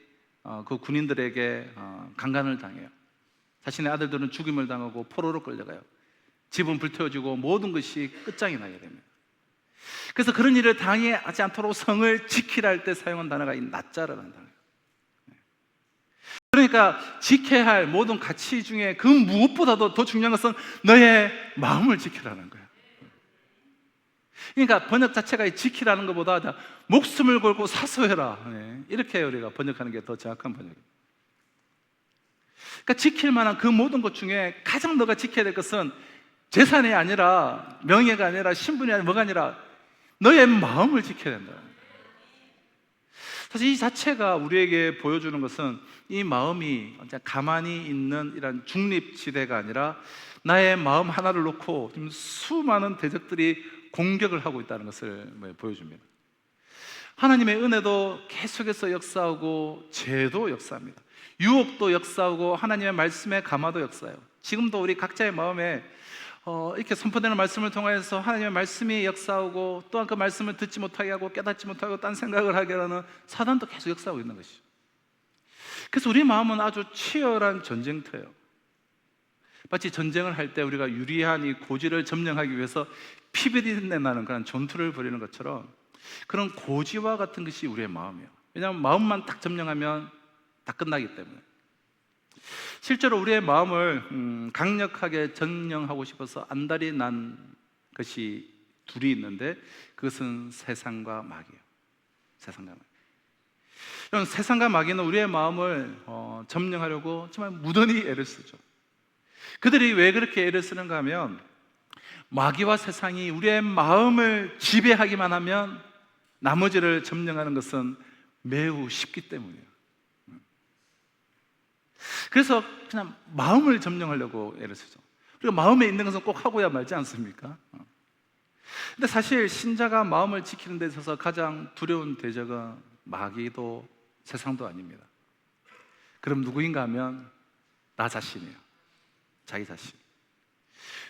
그 군인들에게 강간을 당해요. 자신의 아들들은 죽임을 당하고 포로로 끌려가요. 집은 불태워지고 모든 것이 끝장이 나게 됩니다. 그래서 그런 일을 당하지 않도록 성을 지키라 할 때 사용한 단어가 이 낫자르라는 단어예요. 그러니까 지켜야 할 모든 가치 중에 그 무엇보다도 더 중요한 것은 너의 마음을 지키라는 거예요. 그러니까 번역 자체가 지키라는 것보다 목숨을 걸고 사소해라, 이렇게 우리가 번역하는 게 더 정확한 번역입니다. 그러니까 지킬 만한 그 모든 것 중에 가장 너가 지켜야 될 것은 재산이 아니라, 명예가 아니라, 신분이 아니라, 뭐가 아니라 너의 마음을 지켜야 된다. 사실 이 자체가 우리에게 보여주는 것은 이 마음이 가만히 있는 이런 중립지대가 아니라 나의 마음 하나를 놓고 지금 수많은 대적들이 공격을 하고 있다는 것을 보여줍니다. 하나님의 은혜도 계속해서 역사하고 죄도 역사합니다. 유혹도 역사하고 하나님의 말씀의 감화도 역사해요. 지금도 우리 각자의 마음에 이렇게 선포되는 말씀을 통해서 하나님의 말씀이 역사하고 또한 그 말씀을 듣지 못하게 하고 깨닫지 못하고 딴 생각을 하게 하는 사단도 계속 역사하고 있는 것이죠. 그래서 우리 마음은 아주 치열한 전쟁터예요. 마치 전쟁을 할 때 우리가 유리한 이 고지를 점령하기 위해서 피비린내 나는 그런 전투를 벌이는 것처럼 그런 고지와 같은 것이 우리의 마음이에요. 왜냐하면 마음만 딱 점령하면 다 끝나기 때문에. 실제로 우리의 마음을 강력하게 점령하고 싶어서 안달이 난 것이 둘이 있는데 그것은 세상과 마귀예요. 세상과 마귀. 이런 세상과 마귀는 우리의 마음을 점령하려고 정말 무던히 애를 쓰죠. 그들이 왜 그렇게 애를 쓰는가 하면 마귀와 세상이 우리의 마음을 지배하기만 하면 나머지를 점령하는 것은 매우 쉽기 때문이에요. 그래서 그냥 마음을 점령하려고 애를 쓰죠. 그리고 마음에 있는 것은 꼭 하고야 말지 않습니까? 근데 사실 신자가 마음을 지키는 데 있어서 가장 두려운 대적은 마귀도 세상도 아닙니다. 그럼 누구인가 하면 나 자신이에요. 자기 자신.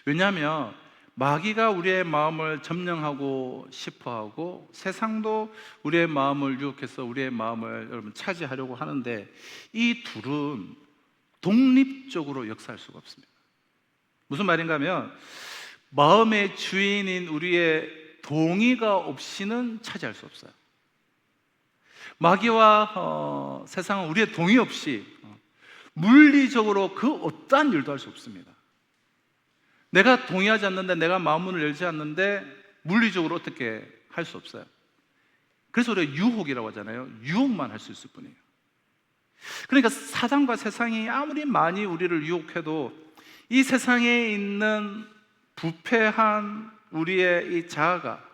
왜냐하면 마귀가 우리의 마음을 점령하고 싶어하고 세상도 우리의 마음을 유혹해서 우리의 마음을 여러분 차지하려고 하는데 이 둘은 독립적으로 역사할 수가 없습니다. 무슨 말인가 하면 마음의 주인인 우리의 동의가 없이는 차지할 수 없어요. 마귀와 세상은 우리의 동의 없이 물리적으로 그 어떠한 일도 할 수 없습니다. 내가 동의하지 않는데, 내가 마음문을 열지 않는데 물리적으로 어떻게 할 수 없어요. 그래서 우리가 유혹이라고 하잖아요. 유혹만 할 수 있을 뿐이에요. 그러니까 사단과 세상이 아무리 많이 우리를 유혹해도 이 세상에 있는 부패한 우리의 이 자아가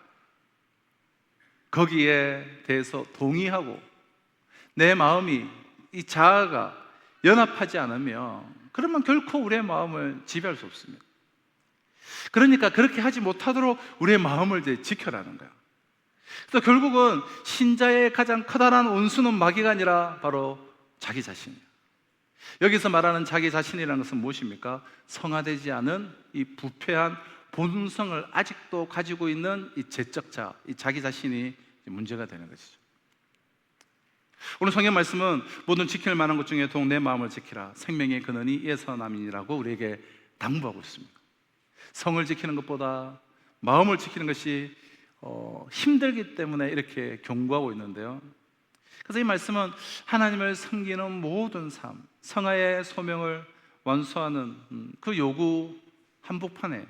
거기에 대해서 동의하고 내 마음이 이 자아가 연합하지 않으면 그러면 결코 우리의 마음을 지배할 수 없습니다. 그러니까 그렇게 하지 못하도록 우리의 마음을 이제 지켜라는 거예요. 그래서 결국은 신자의 가장 커다란 원수는 마귀가 아니라 바로 자기 자신이에요. 여기서 말하는 자기 자신이라는 것은 무엇입니까? 성화되지 않은 이 부패한 본성을 아직도 가지고 있는 이 죄적자, 이 자기 자신이 문제가 되는 것이죠. 오늘 성경 말씀은 모든 지킬 만한 것 중에 더욱 내 마음을 지키라. 생명의 근원이 이에서 남이니라고 우리에게 당부하고 있습니다. 성을 지키는 것보다 마음을 지키는 것이 힘들기 때문에 이렇게 경고하고 있는데요. 그래서 이 말씀은 하나님을 섬기는 모든 삶, 성화의 소명을 완수하는 그 요구 한복판에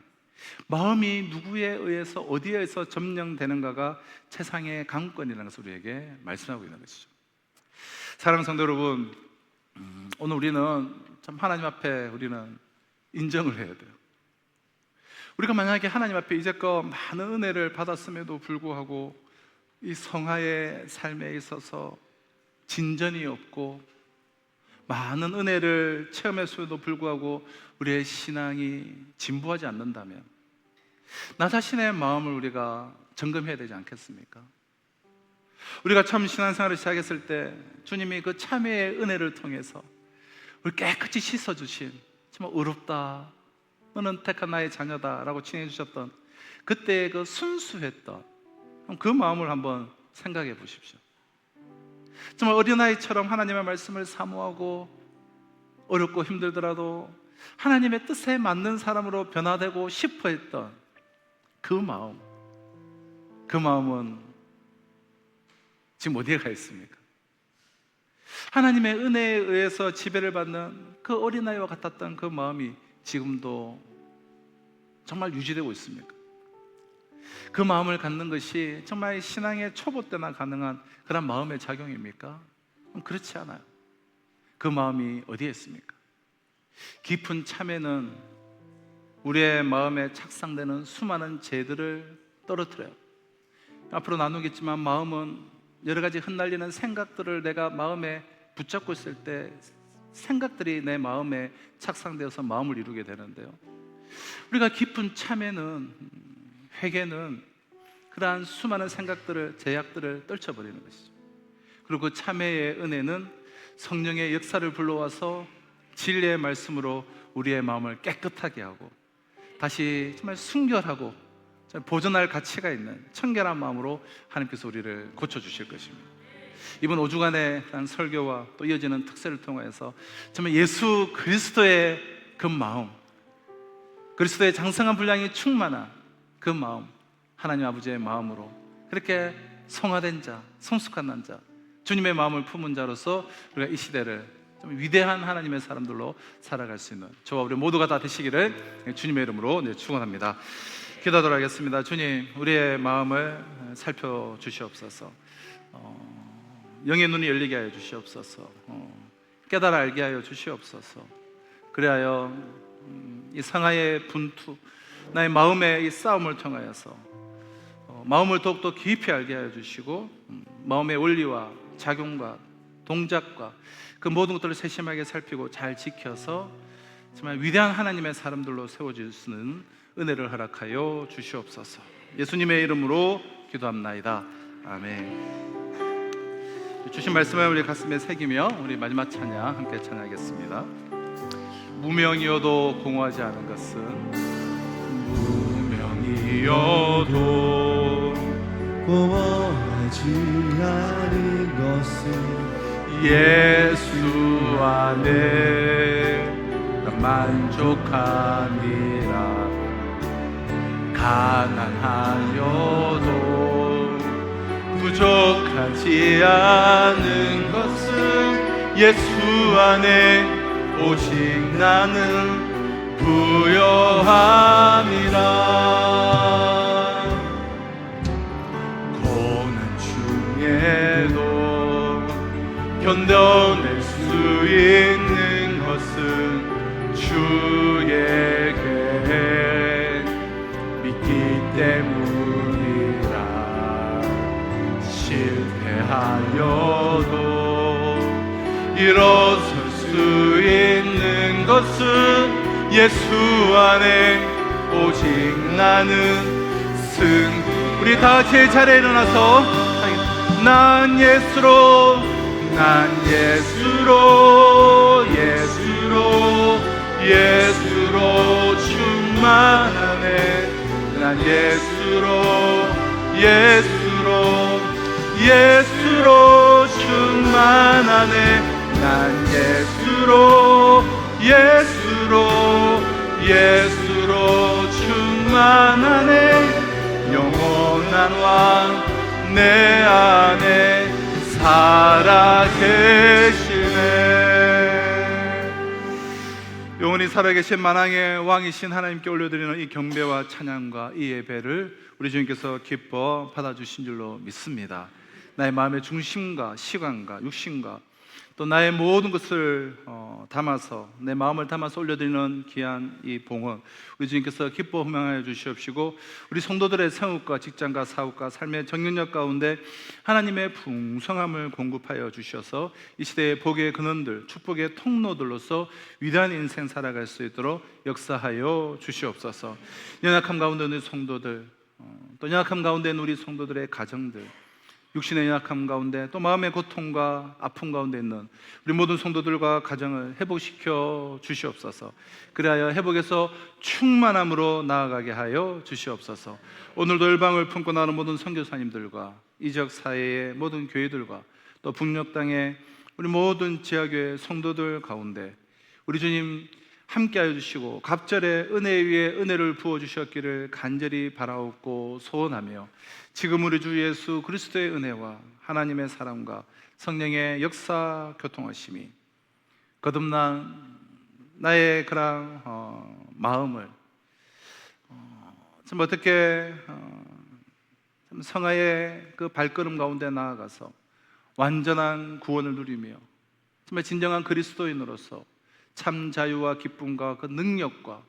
마음이 누구에 의해서 어디에 의해서 점령되는가가 세상의 강권이라는 것을 우리에게 말씀하고 있는 것이죠. 사랑하는 성도 여러분, 오늘 우리는 참 하나님 앞에 우리는 인정을 해야 돼요. 우리가 만약에 하나님 앞에 이제껏 많은 은혜를 받았음에도 불구하고 이 성화의 삶에 있어서 진전이 없고 많은 은혜를 체험했음에도 불구하고 우리의 신앙이 진보하지 않는다면 나 자신의 마음을 우리가 점검해야 되지 않겠습니까? 우리가 처음 신앙생활을 시작했을 때 주님이 그 참회의 은혜를 통해서 우리 깨끗이 씻어주신 정말 의롭다, 너는 택한 나의 자녀다 라고 칭해 주셨던 그때의 그 순수했던 그 마음을 한번 생각해 보십시오. 정말 어린아이처럼 하나님의 말씀을 사모하고 어렵고 힘들더라도 하나님의 뜻에 맞는 사람으로 변화되고 싶어 했던 그 마음은 지금 어디에 가 있습니까? 하나님의 은혜에 의해서 지배를 받는 그 어린아이와 같았던 그 마음이 지금도 정말 유지되고 있습니까? 그 마음을 갖는 것이 정말 신앙의 초보 때나 가능한 그런 마음의 작용입니까? 그렇지 않아요. 그 마음이 어디에 있습니까? 깊은 참회는 우리의 마음에 착상되는 수많은 죄들을 떨어뜨려요. 앞으로 나누겠지만 마음은 여러 가지 흩날리는 생각들을 내가 마음에 붙잡고 있을 때 생각들이 내 마음에 착상되어서 마음을 이루게 되는데요. 우리가 깊은 참회는, 회개는 그러한 수많은 생각들을, 제약들을 떨쳐버리는 것이죠. 그리고 그 참회의 은혜는 성령의 역사를 불러와서 진리의 말씀으로 우리의 마음을 깨끗하게 하고 다시 정말 순결하고 보존할 가치가 있는 청결한 마음으로 하나님께서 우리를 고쳐주실 것입니다. 이번 5주간의 설교와 또 이어지는 특세를 통해서 정말 예수 그리스도의 그 마음, 그리스도의 장성한 분량이 충만한 그 마음, 하나님 아버지의 마음으로 그렇게 성화된 자, 성숙한 자, 주님의 마음을 품은 자로서 우리가 이 시대를 좀 위대한 하나님의 사람들로 살아갈 수 있는 저와 우리 모두가 다 되시기를 주님의 이름으로 축원합니다. 기도하도록 하겠습니다. 주님, 우리의 마음을 살펴주시옵소서. 영의 눈이 열리게 하여 주시옵소서. 깨달아 알게 하여 주시옵소서. 그리하여 이 상하의 분투, 나의 마음의 이 싸움을 통하여서 마음을 더욱더 깊이 알게 하여 주시고 마음의 원리와 작용과 동작과 그 모든 것들을 세심하게 살피고 잘 지켜서 정말 위대한 하나님의 사람들로 세워질 수 있는 은혜를 허락하여 주시옵소서. 예수님의 이름으로 기도합나이다. 아멘. 주신 말씀을 우리 가슴에 새기며 우리 마지막 찬양 함께 찬양하겠습니다. 무명이어도 공허하지 않은 것은 무명이어도 공허하지 않은 것은 예수 안에 난 만족함이라. 가난하여도 부족하지 않은 것은 예수 안에 오직 나는 부요함이라. 고난 중에도 견뎌낼 수 있는 것은 주에게 믿기 때문이라. 실패하여도 일어설 수 있는 것은 예수 안에 오직 나는 승. 우리 다 같이 자리에 일어나서 난 예수로, 난 예수로, 예수로, 예수로 충만하네. 난 예수로, 예수로, 예수로 충만하네. 난 예수로, 예수로, 예수로 충만하네. 영원한 왕 내 안에 살아계시네. 영원히 살아계신 만왕의 왕이신 하나님께 올려드리는 이 경배와 찬양과 이 예배를 우리 주님께서 기뻐 받아주신 줄로 믿습니다. 나의 마음의 중심과 시간과 육신과 또 나의 모든 것을 담아서, 내 마음을 담아서 올려드리는 귀한 이 봉헌 우리 주님께서 기뻐 흥망하여 주시옵시고, 우리 성도들의 생업과 직장과 사업과 삶의 정력력 가운데 하나님의 풍성함을 공급하여 주셔서 이 시대의 복의 근원들, 축복의 통로들로서 위대한 인생 살아갈 수 있도록 역사하여 주시옵소서. 연약함 가운데 있는 성도들, 또 연약함 가운데 있는 우리 성도들의 가정들, 육신의 연약함 가운데 또 마음의 고통과 아픔 가운데 있는 우리 모든 성도들과 가정을 회복시켜 주시옵소서. 그리하여 회복에서 충만함으로 나아가게 하여 주시옵소서. 오늘도 열방을 품고 나오는 모든 선교사님들과 이 지역 사회의 모든 교회들과 또 북녘 땅의 우리 모든 지하교회 성도들 가운데 우리 주님 함께하여 주시고 갑절에 은혜 위에 은혜를 부어주셨기를 간절히 바라옵고 소원하며, 지금 우리 주 예수 그리스도의 은혜와 하나님의 사랑과 성령의 역사 교통하심이 거듭난 나의 그런 마음을 참 어떻게 성화의 그 발걸음 가운데 나아가서 완전한 구원을 누리며 정말 진정한 그리스도인으로서 참 자유와 기쁨과 그 능력과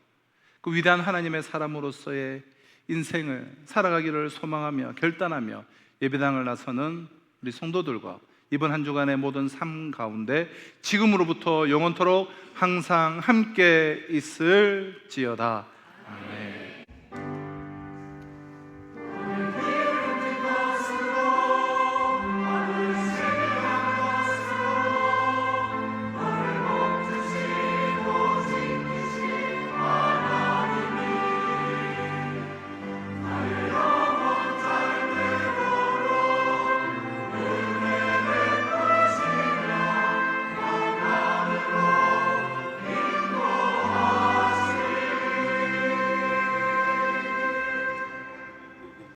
그 위대한 하나님의 사람으로서의 인생을 살아가기를 소망하며 결단하며 예배당을 나서는 우리 성도들과 이번 한 주간의 모든 삶 가운데 지금으로부터 영원토록 항상 함께 있을지어다. 아멘.